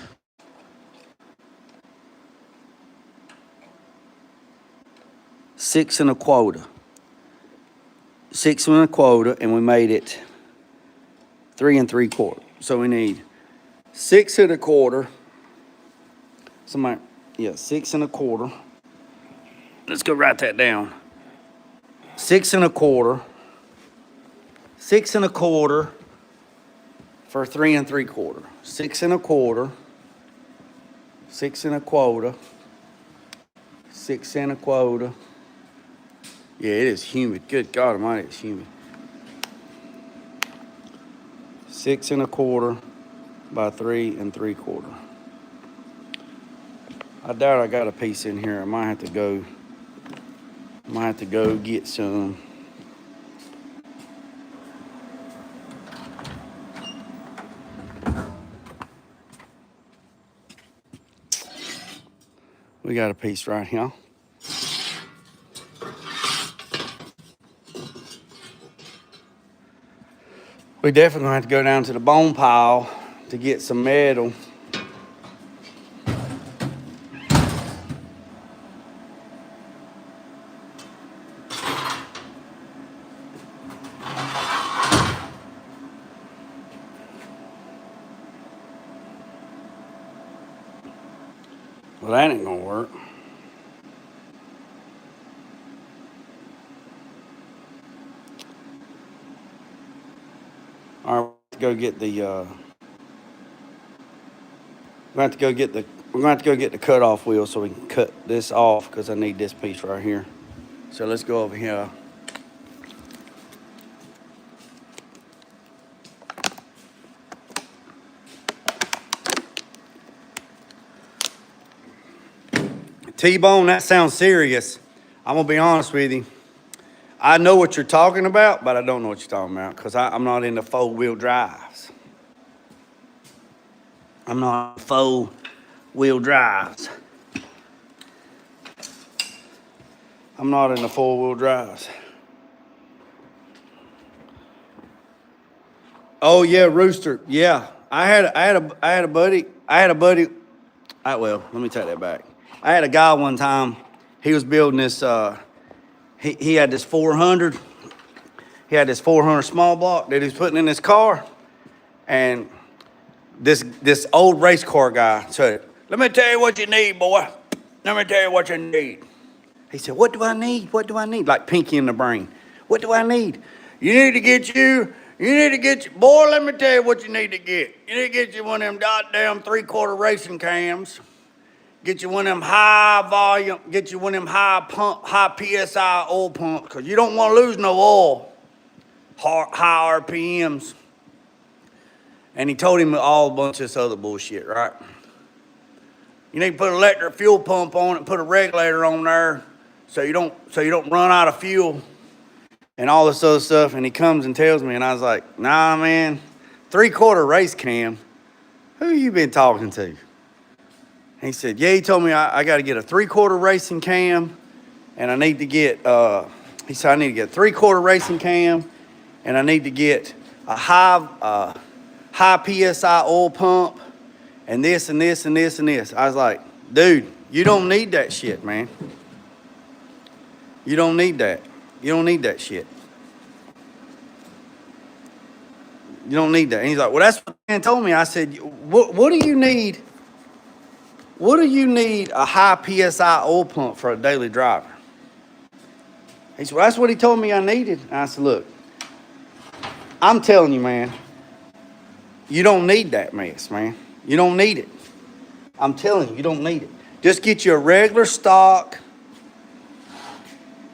6 1/4. 6 1/4, and we made it 3 3/4. So we need 6 1/4. Somebody, yeah, 6 1/4. Let's go write that down. 6 1/4. 6 1/4 for 3 3/4. 6 1/4. 6 1/4. 6 1/4. Yeah, it is humid. Good God Almighty, it's humid. 6 1/4 by 3 3/4. I doubt I got a piece in here. I might have to go get some. We got a piece right here. We definitely gonna have to go down to the bone pile to get some metal. Well, that ain't gonna work. All right, go get the. We're gonna have to go get the cutoff wheel so we can cut this off because I need this piece right here. So let's go over here. T-Bone, that sounds serious. I'm gonna be honest with you. I know what you're talking about, but I don't know what you're talking about because I'm not into 4-wheel drives. I'm not 4-wheel drives. I'm not into 4-wheel drives. Oh yeah, Rooster. Yeah, I had a buddy. Well, let me take that back. I had a guy one time. He was building this. He had this 400. He had this 400 small block that he was putting in his car, and this old race car guy said, "Let me tell you what you need, boy. Let me tell you what you need." He said, "What do I need? What do I need?" Like Pinky in the Brain. What do I need? You need to get boy, let me tell you what you need to get. You need to get you one of them goddamn 3/4 racing cams. Get you one of them high volume, get you one of them high PSI oil pumps, because you don't want to lose no oil. High RPMs. And he told him all a bunch of this other bullshit, right? You need to put an electric fuel pump on it, put a regulator on there so you don't run out of fuel and all this other stuff. And he comes and tells me, and I was like, nah, man, 3/4 race cam. Who you been talking to? He said, yeah, he told me I got to get a 3/4 racing cam, and I need to get, he said I need to get a 3/4 racing cam, and I need to get a high PSI oil pump, and this and this and this and this. I was like, dude, you don't need that shit, man. You don't need that. You don't need that shit. You don't need that. And he's like, well, that's what the man told me. I said, what do you need? What do you need a high PSI oil pump for a daily driver? He said, well, that's what he told me I needed. And I said, look, I'm telling you, man, you don't need that mess, man. You don't need it. I'm telling you, you don't need it. Just get you a regular stock,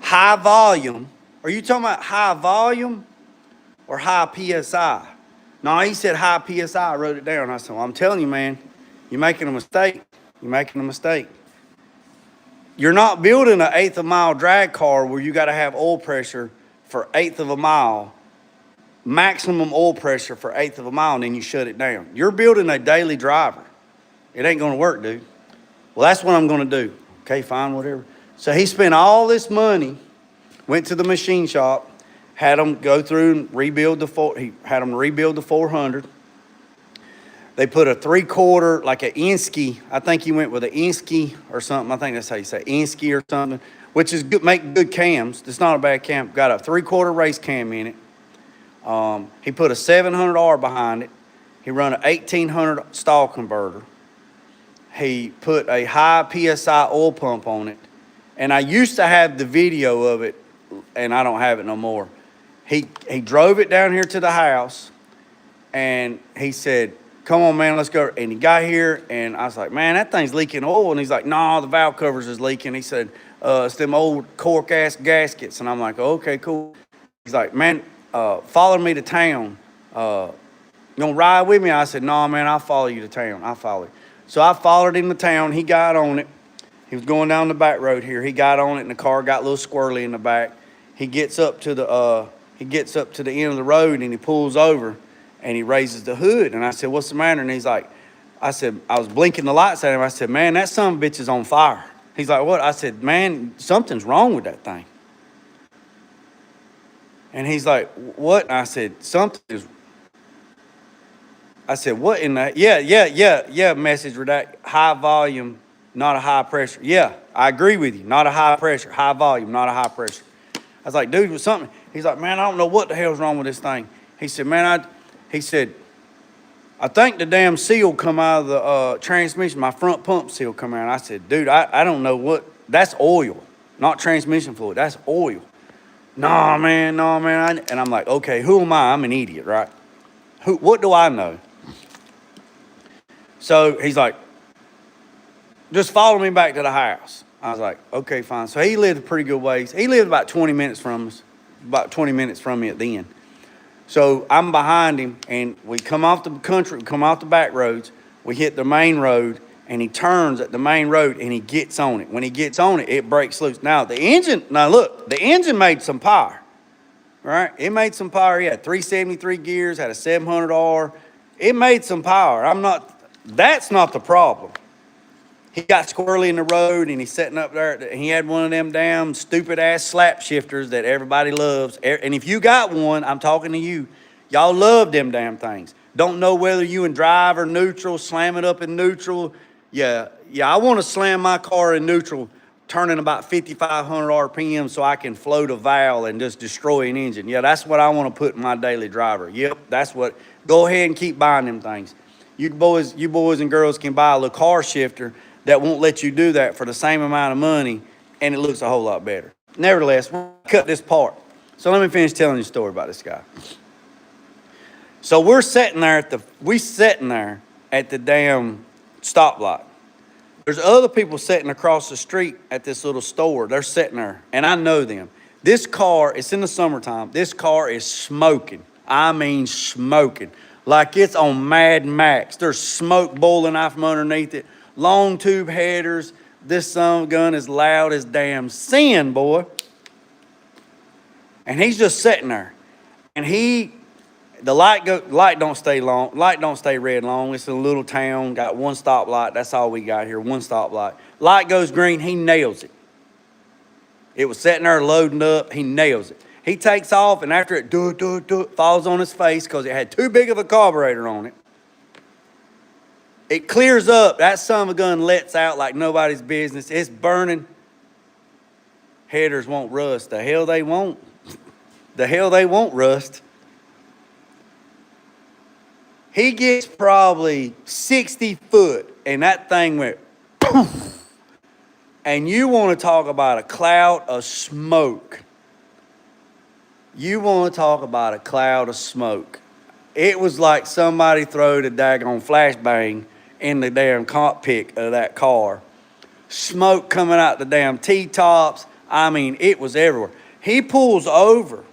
high volume. Are you talking about high volume or high PSI? No, he said high PSI. I wrote it down. I said, well, I'm telling you, man, you're making a mistake. You're making a mistake. You're not building an 1/8 of a mile drag car where you got to have oil pressure for 1/8 of a mile, maximum oil pressure for 1/8 of a mile, and then you shut it down. You're building a daily driver. It ain't going to work, dude. Well, that's what I'm going to do. Okay, fine, whatever. So he spent all this money, went to the machine shop, had them go through and rebuild he had them rebuild the 400. They put a 3/4, like an Insky. I think he went with an Insky or something. I think that's how you say Insky or something, which is good, make good cams. It's not a bad cam. Got a 3/4 race cam in it. He put a 700R behind it. He run an 1800 stall converter. He put a high PSI oil pump on it. And I used to have the video of it, and I don't have it no more. He drove it down here to the house, and he said, come on, man, let's go. And he got here, and I was like, man, that thing's leaking oil. And he's like, no, the valve covers is leaking. He said, it's them old cork-ass gaskets. And I'm like, okay, cool. He's like, man, follow me to town. You gonna ride with me? I said, no, man, I'll follow you to town. I'll follow you. So I followed him to town. He got on it. He was going down the back road here. He got on it, and the car got a little squirrely in the back. He gets up to the end of the road, and he pulls over, and he raises the hood. And I said, what's the matter? And he's like, I was blinking the lights at him. I said, man, that son of a bitch is on fire. He's like, what? I said, man, something's wrong with that thing. And he's like, what? And I said, I said, what in the, yeah, message redact, high volume, not a high pressure. Yeah, I agree with you, not a high pressure, high volume, not a high pressure. I was like, dude, with something. He's like, man, I don't know what the hell's wrong with this thing. He said, man, I think the damn seal come out of the transmission, my front pump seal come out. I said, dude, I don't know what, that's oil, not transmission fluid, that's oil. No, man. And I'm like, okay, who am I? I'm an idiot, right? What do I know? So he's like, just follow me back to the house. I was like, okay, fine. So he lived a pretty good ways. He lived about 20 minutes from us, about 20 minutes from me at the end. So I'm behind him, and we come off the country, come off the back roads. We hit the main road, and he turns at the main road, and he gets on it. When he gets on it, it breaks loose. Now, the engine made some power, right? It made some power. He had 373 gears, had a 700R. It made some power. That's not the problem. He got squirrely in the road, and he's sitting up there, and he had one of them damn stupid-ass slap shifters that everybody loves. And if you got one, I'm talking to you. Y'all love them damn things. Don't know whether you in drive or neutral, slam it up in neutral. Yeah, I want to slam my car in neutral, turning about 5,500 RPM so I can float a valve and just destroy an engine. Yeah, that's what I want to put in my daily driver. Yep, that's what. Go ahead and keep buying them things. You boys and girls can buy a little car shifter that won't let you do that for the same amount of money, and it looks a whole lot better. Nevertheless, we'll cut this part. So let me finish telling you a story about this guy. So we're sitting there at the damn stoplight. There's other people sitting across the street at this little store. They're sitting there, and I know them. This car, it's in the summertime. This car is smoking. I mean smoking. Like it's on Mad Max. There's smoke boiling out from underneath it. Long tube headers. This son of a gun is loud as damn sin, boy. And he's just sitting there. And the light don't stay red long. It's a little town, got one stoplight. That's all we got here, one stoplight. Light goes green, he nails it. It was sitting there loading up, he nails it. He takes off, and after it falls on his face because it had too big of a carburetor on it. It clears up. That son of a gun lets out like nobody's business. It's burning. Headers won't rust. The hell they won't. The hell they won't rust. He gets probably 60 foot, and that thing went poof. And you want to talk about a cloud of smoke. You want to talk about a cloud of smoke. It was like somebody throwed a daggone flashbang in the damn cockpit of that car. Smoke coming out the damn T-tops. I mean, it was everywhere. He pulls over,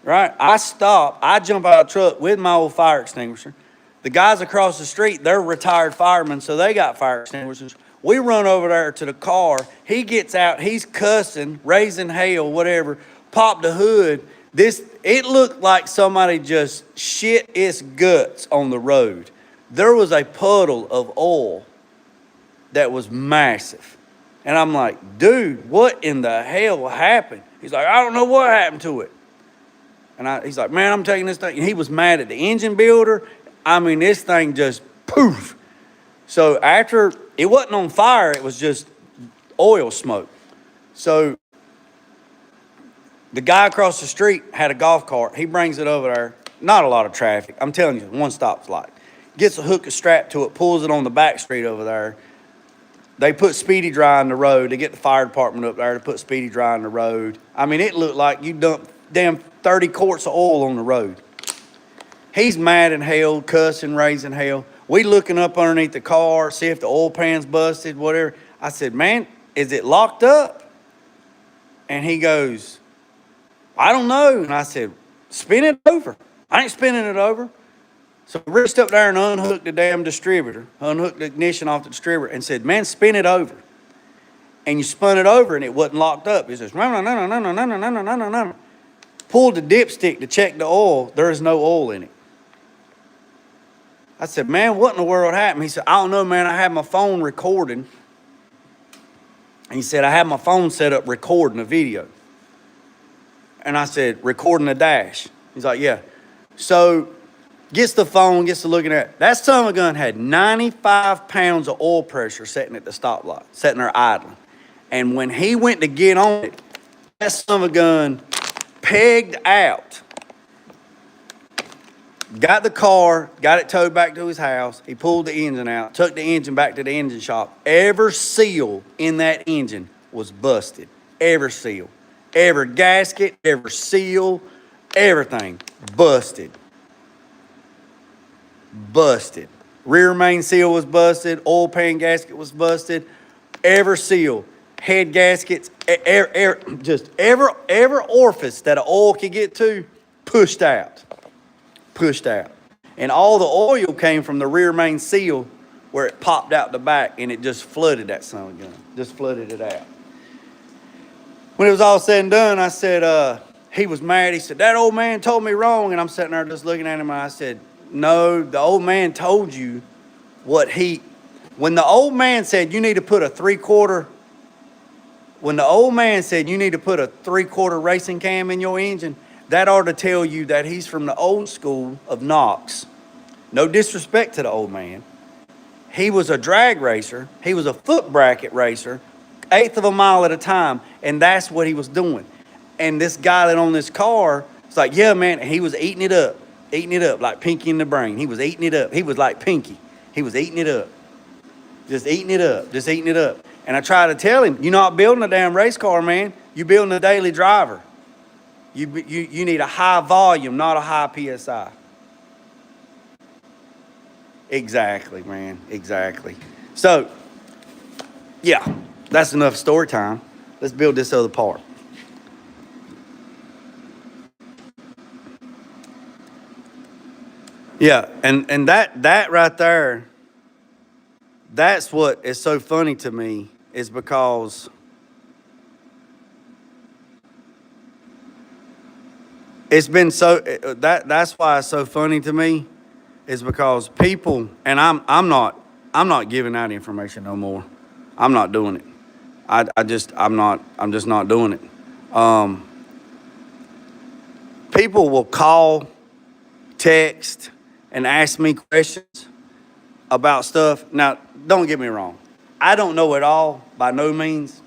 right? I stop. I jump out of the truck with my old fire extinguisher. The guys across the street, they're retired firemen, so they got fire extinguishers. We run over there to the car. He gets out. He's cussing, raising hell, whatever. Pop the hood. It looked like somebody just shit its guts on the road. There was a puddle of oil that was massive. And I'm like, dude, what in the hell happened? He's like, I don't know what happened to it. And he's like, man, I'm taking this thing. And he was mad at the engine builder. I mean, this thing just poof. So after, it wasn't on fire, it was just oil smoke. So the guy across the street had a golf cart. He brings it over there. Not a lot of traffic. I'm telling you, one stop light. Gets a hook strapped to it, pulls it on the back street over there. They put Speedy Dry in the road. They get the fire department up there to put Speedy Dry in the road. I mean, it looked like you dumped damn 30 quarts of oil on the road. He's mad in hell, cussing, raising hell. We looking up underneath the car, see if the oil pan's busted, whatever. I said, man, is it locked up? And he goes, I don't know. And I said, spin it over. I ain't spinning it over. So I reached up there and unhooked the damn distributor, unhooked the ignition off the distributor and said, man, spin it over. And you spun it over and it wasn't locked up. He says, no. Pulled the dipstick to check the oil. There is no oil in it. I said, man, what in the world happened? He said, I don't know, man. I had my phone recording. And he said, I had my phone set up recording a video. And I said, recording the dash. He's like, yeah. So gets the phone, gets to looking at it. That son of a gun had 95 pounds of oil pressure sitting at the stoplight, sitting there idling. And when he went to get on it, that son of a gun pegged out. Got the car, got it towed back to his house. He pulled the engine out, took the engine back to the engine shop. Every seal in that engine was busted. Every seal. Every gasket, every seal, everything busted. Busted. Rear main seal was busted. Oil pan gasket was busted. Every seal. Head gaskets. Just every orifice that an oil could get to, pushed out. Pushed out. And all the oil came from the rear main seal where it popped out the back and it just flooded that son of a gun. Just flooded it out. When it was all said and done, I said, he was mad. He said, that old man told me wrong. And I'm sitting there just looking at him and I said, no, the old man told you when the old man said you need to put a 3/4 racing cam in your engine, that ought to tell you that he's from the old school of Knox. No disrespect to the old man. He was a drag racer. He was a foot bracket racer, 1/8 of a mile at a time, and that's what he was doing. And this guy that owned this car was like, yeah, man, and he was eating it up like Pinky in the Brain. He was eating it up. He was like Pinky. He was eating it up. Just eating it up. And I tried to tell him, you're not building a damn race car, man. You're building a daily driver. You need a high volume, not a high PSI. Exactly, man. Exactly. So, yeah, that's enough story time. Let's build this other part. Yeah, and that right there, that's what is so funny to me is because it's been so that's why it's so funny to me is because people and I'm not giving out information no more. I'm not doing it. I'm just not doing it. People will call, text, and ask me questions about stuff. Now, don't get me wrong. I don't know it all by no means,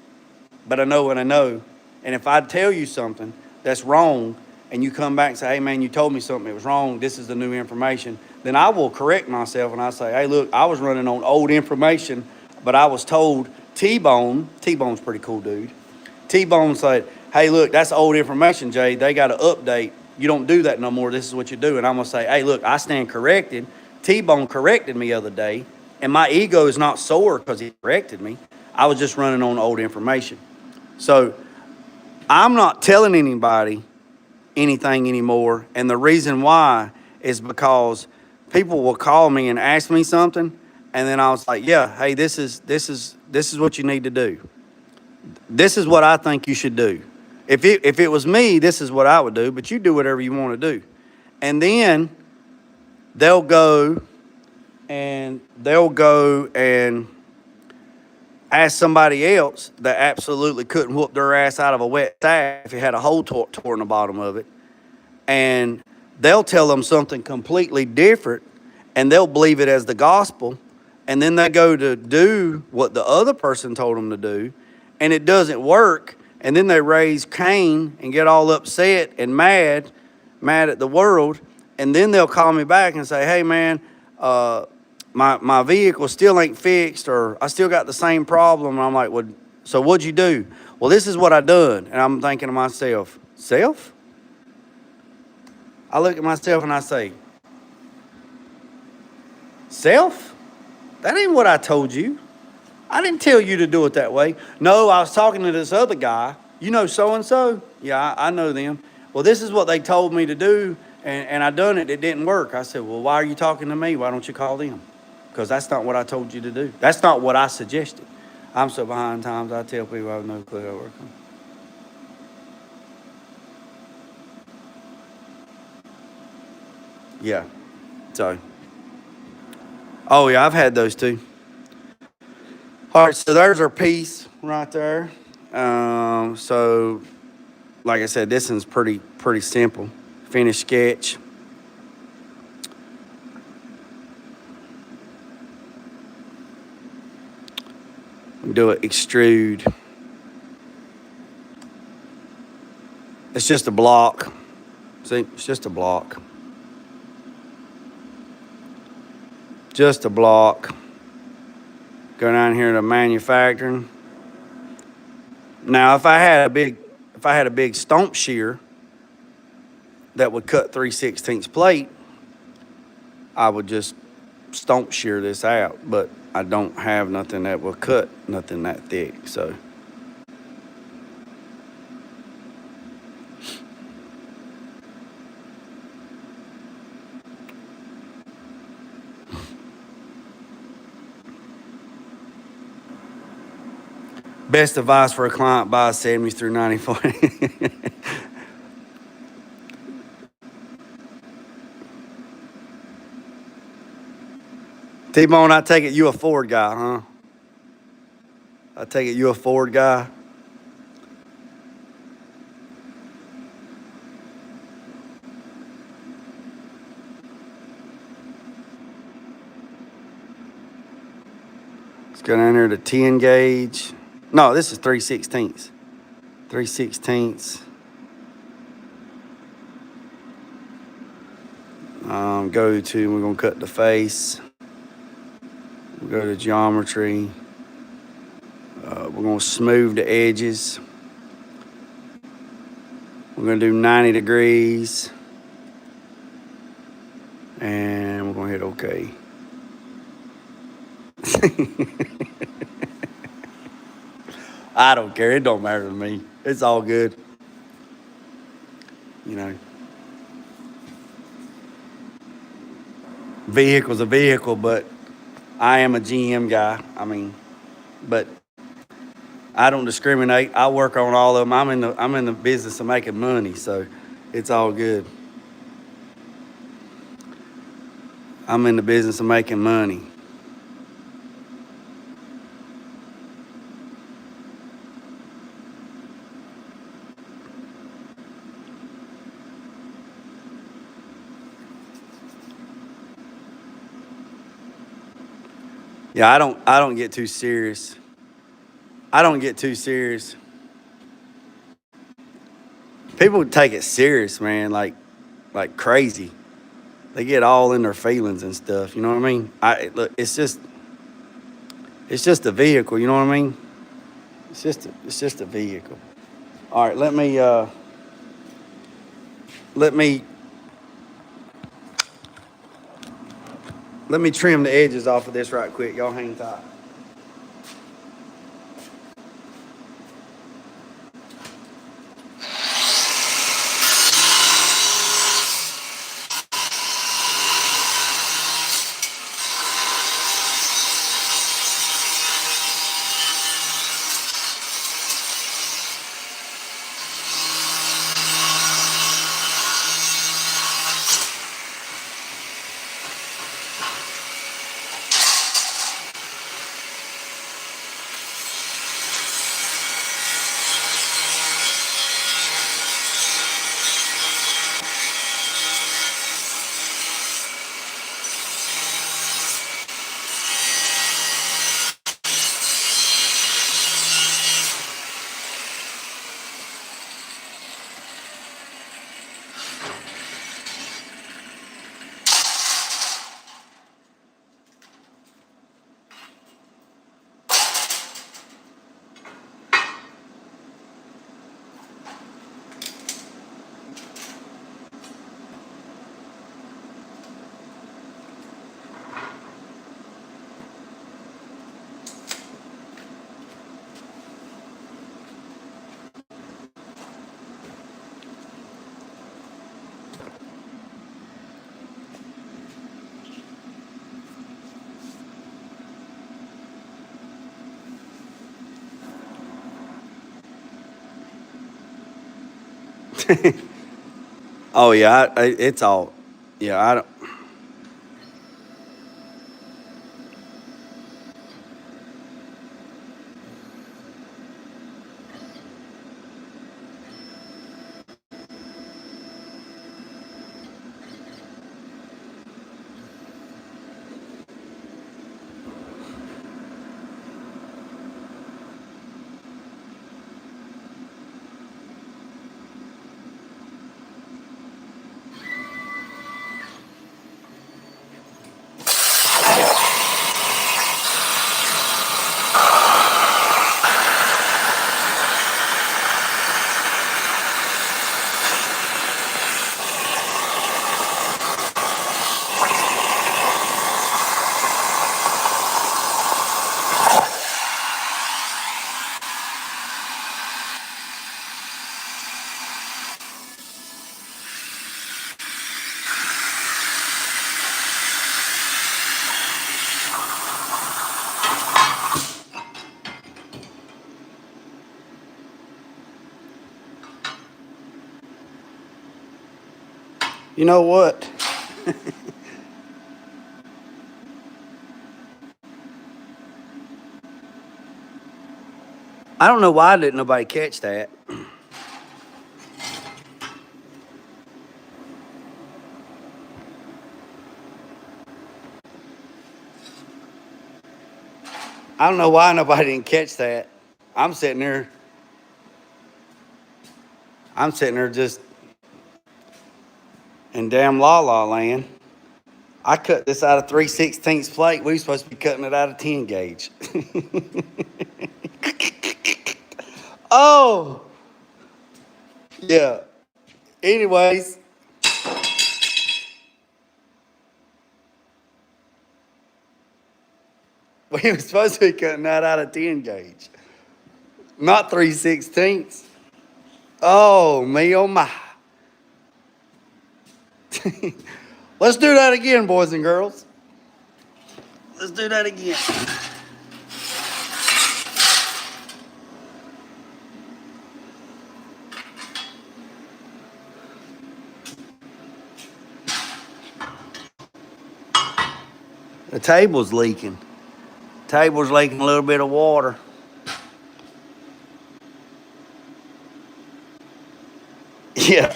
but I know what I know. And if I tell you something that's wrong and you come back and say, hey, man, you told me something that was wrong, this is the new information, then I will correct myself and I say, hey, look, I was running on old information, but I was told T-Bone's a pretty cool dude. T-Bone said, hey, look, that's old information, Jay. They got to update. You don't do that no more. This is what you do. And I'm going to say, hey, look, I stand corrected. T-Bone corrected me the other day, and my ego is not sore because he corrected me. I was just running on old information. So I'm not telling anybody anything anymore. And the reason why is because people will call me and ask me something, and then I was like, yeah, hey, this is what you need to do. This is what I think you should do. If it was me, this is what I would do, but you do whatever you want to do. And then they'll go and ask somebody else that absolutely couldn't whoop their ass out of a wet sack if it had a hole tore in the bottom of it. And they'll tell them something completely different, and they'll believe it as the gospel. And then they go to do what the other person told them to do, and it doesn't work. And then they raise Cain and get all upset and mad at the world. And then they'll call me back and say, hey, man, my vehicle still ain't fixed, or I still got the same problem. And I'm like, well, so what'd you do? Well, this is what I done. And I'm thinking to myself, self? I look at myself and I say, self? That ain't what I told you. I didn't tell you to do it that way. No, I was talking to this other guy. You know so-and-so? Yeah, I know them. Well, this is what they told me to do, and I done it. It didn't work. I said, well, why are you talking to me? Why don't you call them? Because that's not what I told you to do. That's not what I suggested. I'm so behind times, I tell people I have no clue how to work on. Yeah. So. Oh, yeah, I've had those too. All right, so there's our piece right there. So, like I said, this one's pretty simple. Finished sketch. Do it extrude. It's just a block. See, it's just a block. Just a block. Go down here to manufacturing. Now, if I had a big stomp shear that would cut 3/16 plate, I would just stomp shear this out. But I don't have nothing that will cut nothing that thick. So. Best advice for a client: buy 70s through 94. T-Bone, I take it you a Ford guy, huh? I take it you a Ford guy. Let's go down here to 10 gauge. No, this is 3/16. 3/16. Go to, we're going to cut the face. We'll go to geometry. We're going to smooth the edges. We're going to do 90 degrees. And we're going to hit OK. I don't care. It don't matter to me. It's all good. You know. Vehicle's a vehicle, but I am a GM guy. I mean, but I don't discriminate. I work on all of them. I'm in the business of making money, so it's all good. I'm in the business of making money. Yeah, I don't get too serious. I don't get too serious. People take it serious, man, like crazy. They get all in their feelings and stuff. You know what I mean? Look, it's just a vehicle. You know what I mean? It's just a vehicle. All right, let me let me trim the edges off of this right quick. Y'all hang tight. Oh yeah, it's all. Yeah, I don't. You know what? I don't know why didn't nobody catch that. I don't know why nobody didn't catch that. I'm sitting there. I'm sitting there just in damn la la land. I cut this out of 3/16 plate. We were supposed to be cutting it out of 10 gauge. Oh, yeah. Anyways, we were supposed to be cutting that out of 10 gauge, not 3/16. Oh, me, oh my. Let's do that again, boys and girls. Let's do that again. The table's leaking. Table's leaking a little bit of water. Yeah.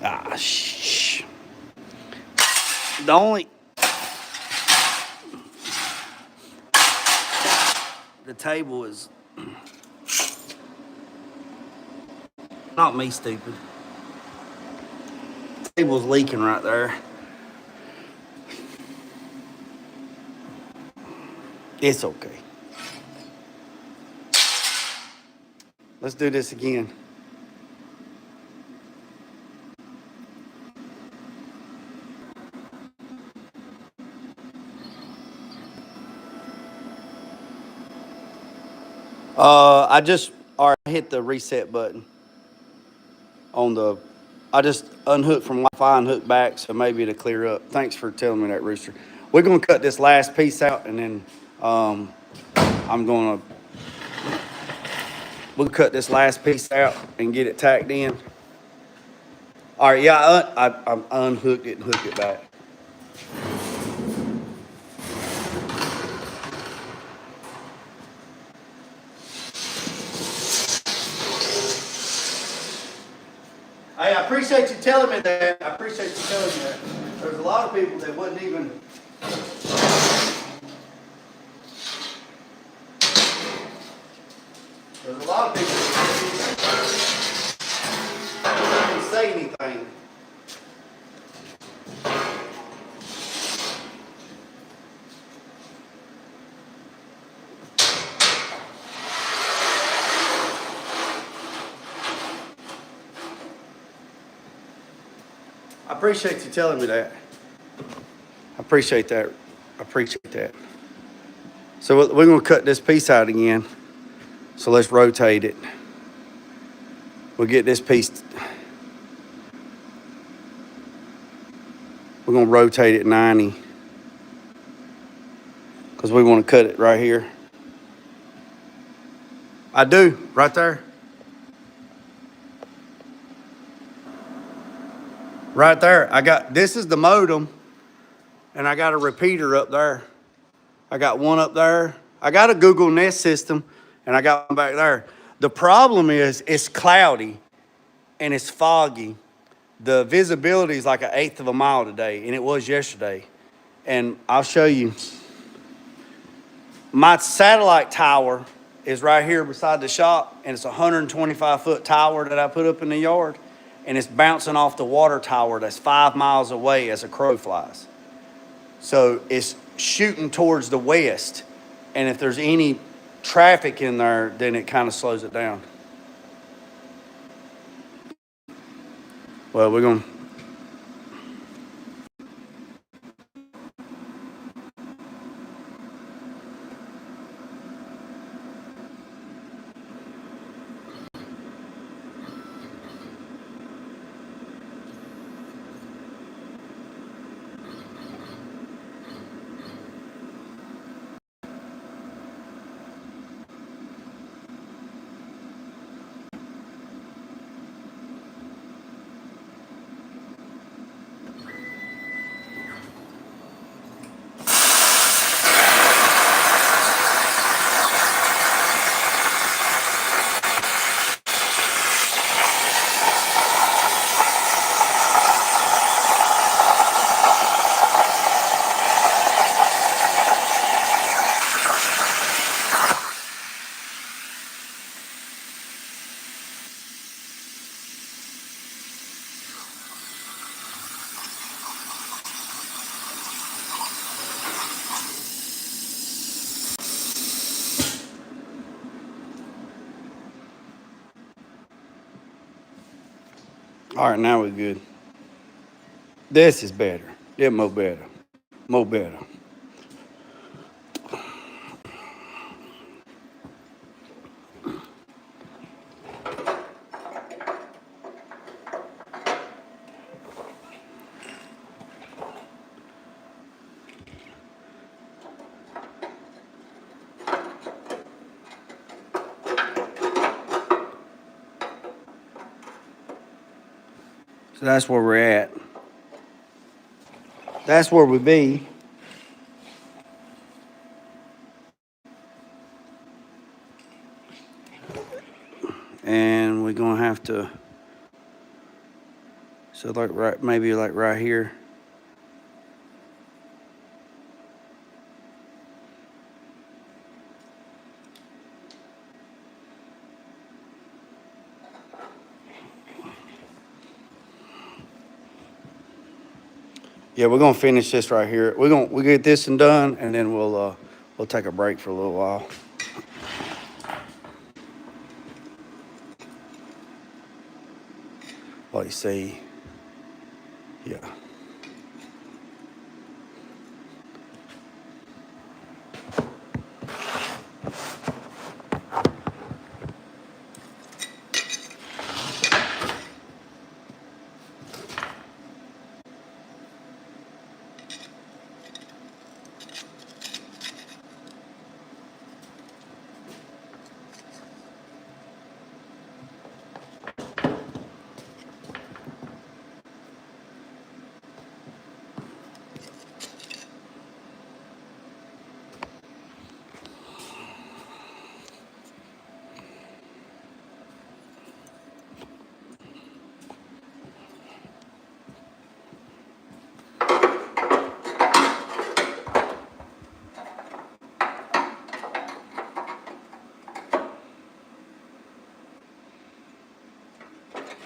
Ah, shh. The only. The table is. Not me, stupid. The table's leaking right there. It's okay. Let's do this again. I just hit the reset button on the. I just unhooked from Wi-Fi and hooked back, so maybe it'll clear up. Thanks for telling me that, Rooster. We're gonna cut this last piece out, and then we'll cut this last piece out and get it tacked in. All right, yeah, I unhooked it and hooked it back. Hey, I appreciate you telling me that. I appreciate you telling me that. There's a lot of people that wouldn't even. There's a lot of people that wouldn't even say anything. I appreciate you telling me that. I appreciate that. I appreciate that. So we're going to cut this piece out again. So let's rotate it. We'll get this piece. We're going to rotate it 90 because we want to cut it right here. I do, right there. Right there. This is the modem, and I got a repeater up there. I got one up there. I got a Google Nest system, and I got one back there. The problem is it's cloudy and it's foggy. The visibility is like 1/8 of a mile today, and it was yesterday. And I'll show you. My satellite tower is right here beside the shop, and it's a 125-foot tower that I put up in the yard, and it's bouncing off the water tower that's 5 miles away as a crow flies. So it's shooting towards the west, and if there's any traffic in there, then it kind of slows it down. Well, we're going to. All right, now we're good. This is better. Yeah, more better. More better. So that's where we're at. That's where we be. And we're gonna have to, so like right, maybe like right here. Yeah, we're gonna finish this right here. We'll get this and done, and then we'll take a break for a little while. Let you see. Yeah.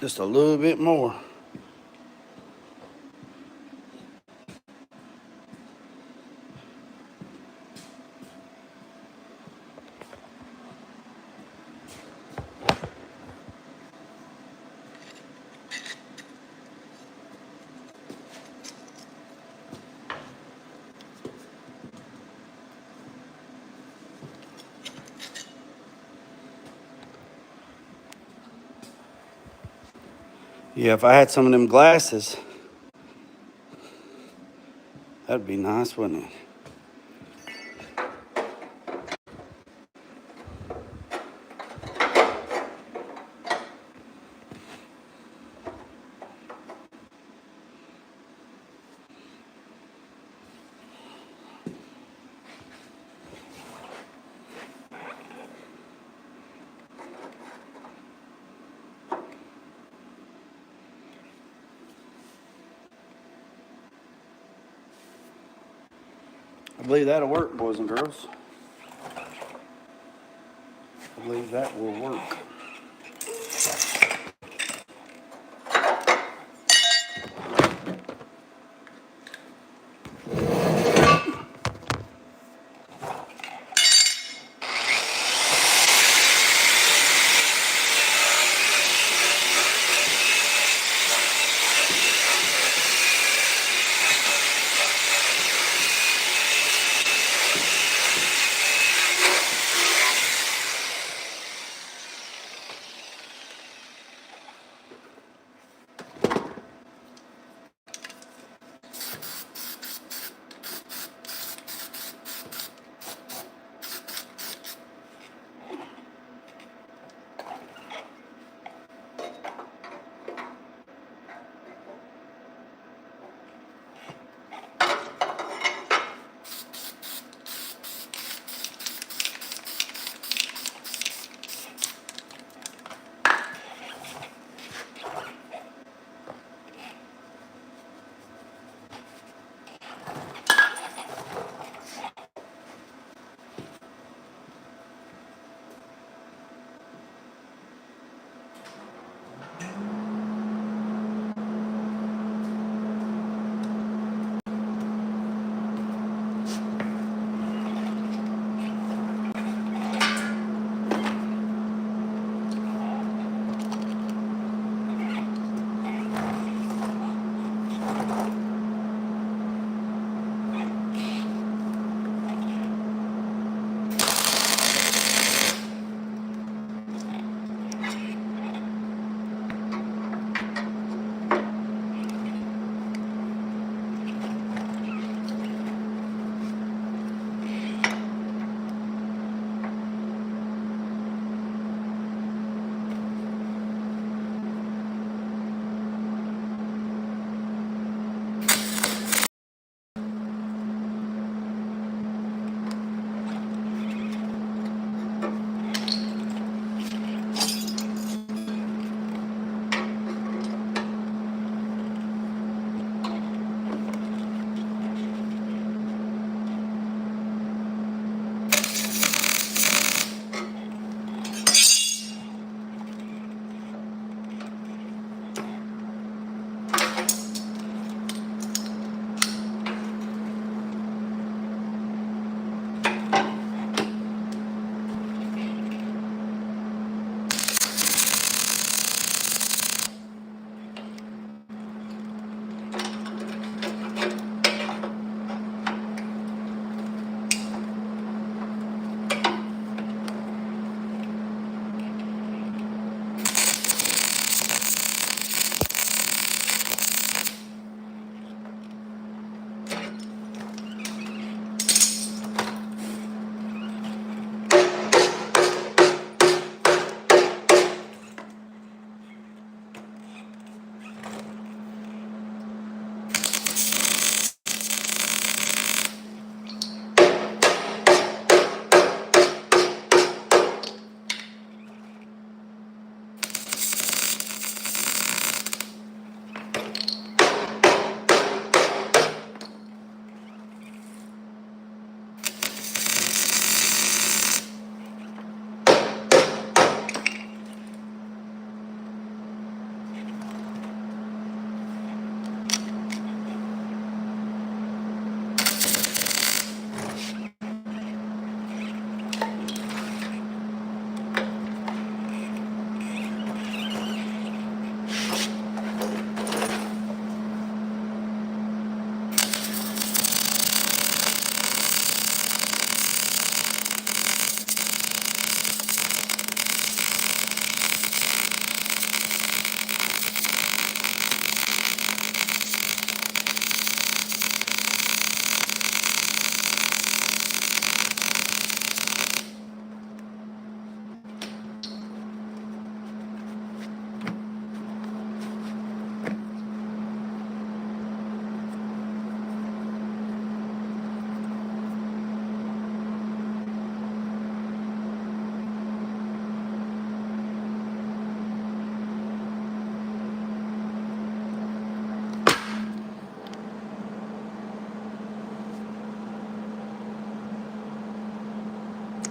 Just a little bit more. Yeah, if I had some of them glasses, that'd be nice, wouldn't it? I believe that'll work, boys and girls. I believe that will work.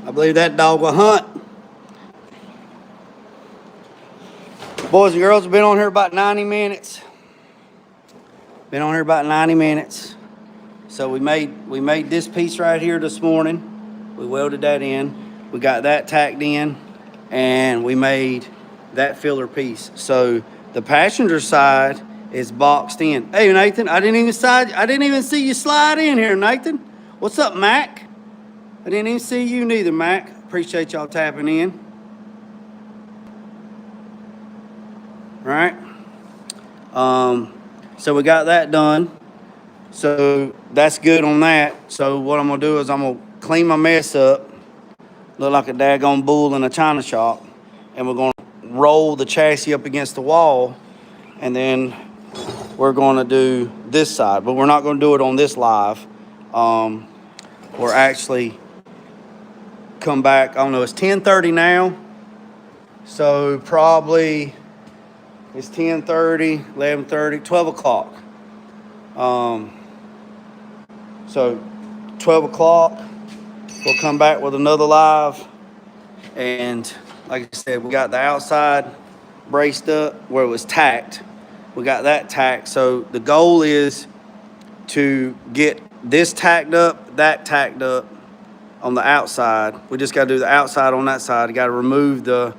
I believe that dog will hunt. Boys and girls, have been on here about 90 minutes. Been on here about 90 minutes. So we made this piece right here this morning. We welded that in. We got that tacked in, and we made that filler piece. So the passenger side is boxed in. Hey Nathan, I didn't even see you slide in here, Nathan. What's up, Mac? I didn't even see you neither, Mac. Appreciate y'all tapping in. All right. So we got that done. So that's good on that. So what I'm gonna do is I'm gonna clean my mess up, look like a daggone bull in a china shop, and we're gonna roll the chassis up against the wall, and then we're gonna do this side, but we're not gonna do it on this live. We're actually come back, I don't know, it's 10:30 now. So probably it's 10:30, 11:30, 12 o'clock. So 12 o'clock, we'll come back with another live. And like I said, we got the outside braced up where it was tacked. We got that tacked. So the goal is to get this tacked up, that tacked up on the outside. We just got to do the outside on that side. You got to remove the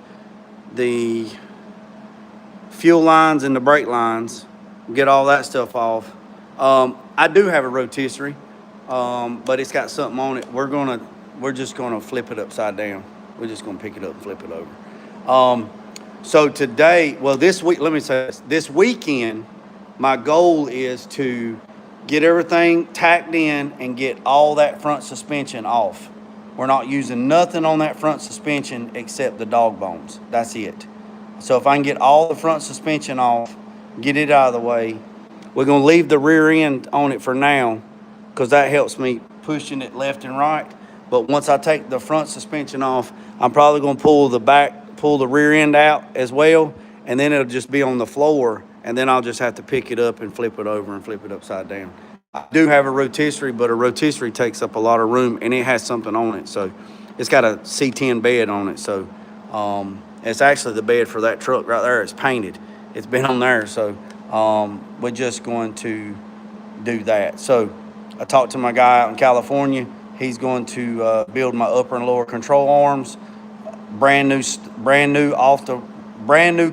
fuel lines and the brake lines, get all that stuff off. I do have a rotisserie, but it's got something on it. We're just gonna flip it upside down. We're just gonna pick it up and flip it over. So today, well, this week, let me say this weekend, my goal is to get everything tacked in and get all that front suspension off. We're not using nothing on that front suspension except the dog bones. That's it. So if I can get all the front suspension off, get it out of the way, we're going to leave the rear end on it for now because that helps me pushing it left and right. But once I take the front suspension off, I'm probably going to pull the rear end out as well, and then it'll just be on the floor, and then I'll just have to pick it up and flip it over and flip it upside down. I do have a rotisserie, but a rotisserie takes up a lot of room, and it has something on it. So it's got a C10 bed on it. So it's actually the bed for that truck right there. It's painted. It's been on there. So we're just going to do that. So I talked to my guy out in California. He's going to build my upper and lower control arms, brand new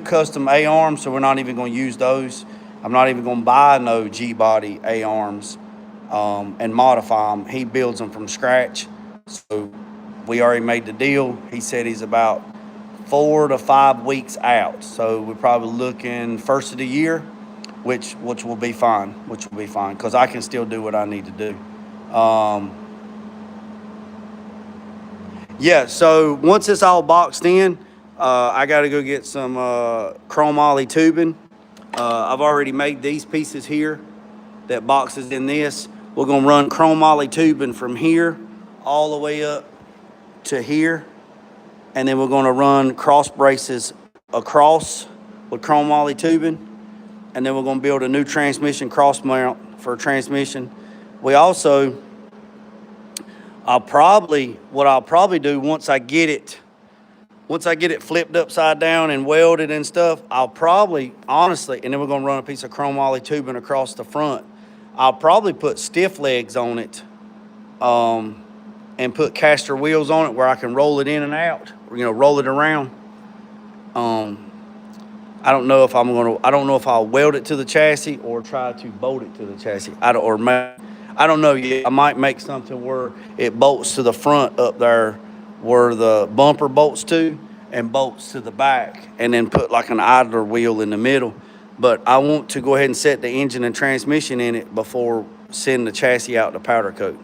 custom A arms. So we're not even going to use those. I'm not even going to buy no G-body A arms and modify them. He builds them from scratch. So we already made the deal. He said he's about 4 to 5 weeks out. So we're probably looking first of the year, which will be fine, because I can still do what I need to do. Yeah, so once it's all boxed in, I got to go get some chromoly tubing. I've already made these pieces here that boxes in this. We're going to run chromoly tubing from here all the way up to here. And then we're going to run cross braces across with chromoly tubing. And then we're going to build a new transmission cross mount for a transmission. We also, what I'll probably do once I get it flipped upside down and welded and stuff, I'll probably, honestly, and then we're going to run a piece of chromoly tubing across the front. I'll probably put stiff legs on it and put caster wheels on it where I can roll it in and out, roll it around. I don't know if I'll weld it to the chassis or try to bolt it to the chassis. I don't know yet. I might make something where it bolts to the front up there where the bumper bolts to and bolts to the back, and then put like an idler wheel in the middle. But I want to go ahead and set the engine and transmission in it before sending the chassis out to powder coat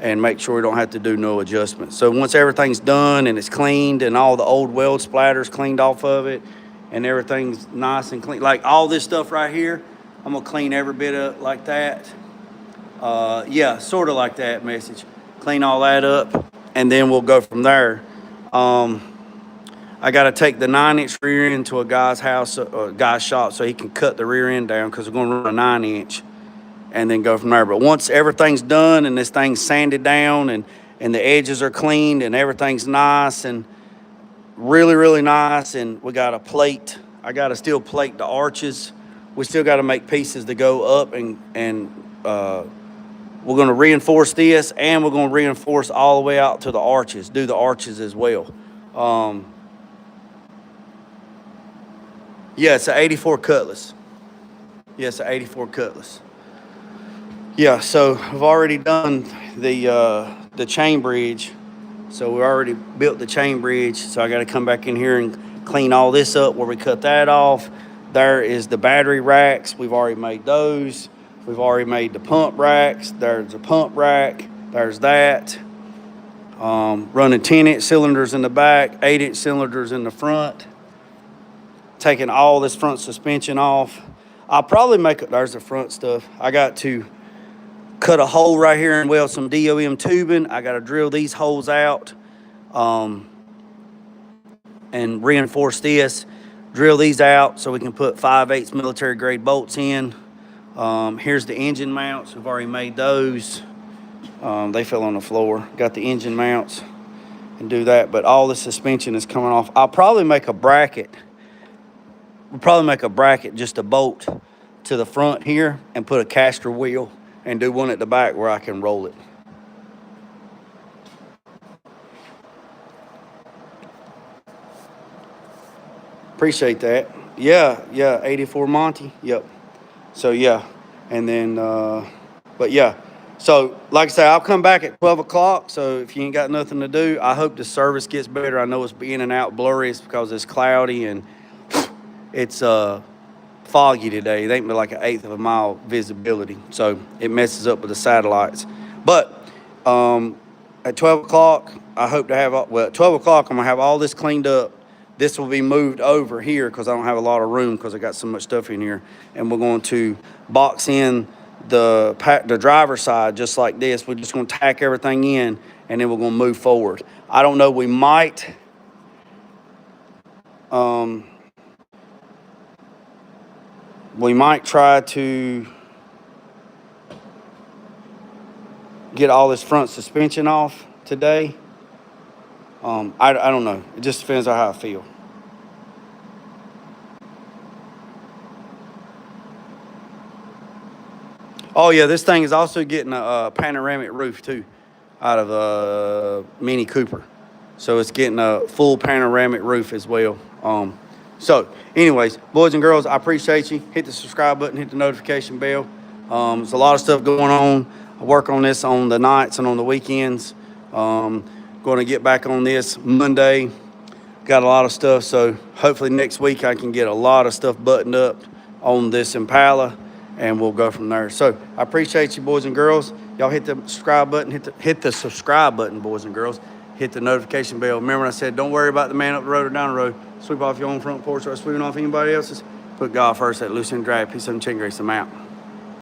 and make sure we don't have to do no adjustments. So once everything's done and it's cleaned and all the old weld splatters cleaned off of it and everything's nice and clean, like all this stuff right here, I'm gonna clean every bit up like that. Yeah, sort of like that message. Clean all that up, and then we'll go from there. I got to take the 9-inch rear end to a guy's house, guy's shop, so he can cut the rear end down because we're going to run a 9-inch and then go from there. But once everything's done and this thing's sanded down and and the edges are cleaned and everything's nice and really, really nice. And we got a plate. I got to still plate the arches. We still got to make pieces to go up, and we're going to reinforce this, and we're going to reinforce all the way out to the arches, do the arches as well. Yeah, it's an 84 Cutlass. Yeah, it's an 84 Cutlass. Yeah, so I've already done the chain bridge. So we already built the chain bridge. So I got to come back in here and clean all this up where we cut that off. There is the battery racks. We've already made those. We've already made the pump racks. There's a pump rack. There's that. Running 10-inch cylinders in the back, 8-inch cylinders in the front. Taking all this front suspension off. I'll probably make it. There's the front stuff. I got to cut a hole right here and weld some DOM tubing. I got to drill these holes out and reinforce this. Drill these out so we can put 5/8 military grade bolts in. Here's the engine mounts. We've already made those. They fell on the floor. Got the engine mounts and do that. But all the suspension is coming off. I'll probably make a bracket. We'll probably make a bracket, just a bolt to the front here, and put a caster wheel and do one at the back where I can roll it. Appreciate that. Yeah, 84 Monty. Yep. So yeah, and then, but yeah. So like I say, I'll come back at 12 o'clock. So if you ain't got nothing to do, I hope the service gets better. I know it's in and out blurry. It's because it's cloudy and it's foggy today. It ain't but like 1/8 of a mile visibility, so it messes up with the satellites. But at 12 o'clock, I hope to have, well, at 12 o'clock, I'm gonna have all this cleaned up. This will be moved over here because I don't have a lot of room because I got so much stuff in here. And we're going to box in the driver's side just like this. We're just going to tack everything in, and then we're going to move forward. I don't know. We might try to get all this front suspension off today. I don't know. It just depends on how I feel. Oh yeah, this thing is also getting a panoramic roof too, out of a Mini Cooper. So it's getting a full panoramic roof as well. So anyways, boys and girls, I appreciate you. Hit the subscribe button, hit the notification bell. There's a lot of stuff going on. I work on this on the nights and on the weekends. Going to get back on this Monday. Got a lot of stuff, so hopefully next week I can get a lot of stuff buttoned up on this Impala, and we'll go from there. So I appreciate you, boys and girls. Y'all hit the subscribe button. Hit the subscribe button, boys and girls. Hit the notification bell. Remember when I said don't worry about the man up the road or down the road. Sweep off your own front porch or sweeping off anybody else's. Put God first at loose and drag. Peace and chicken grease. I'm out.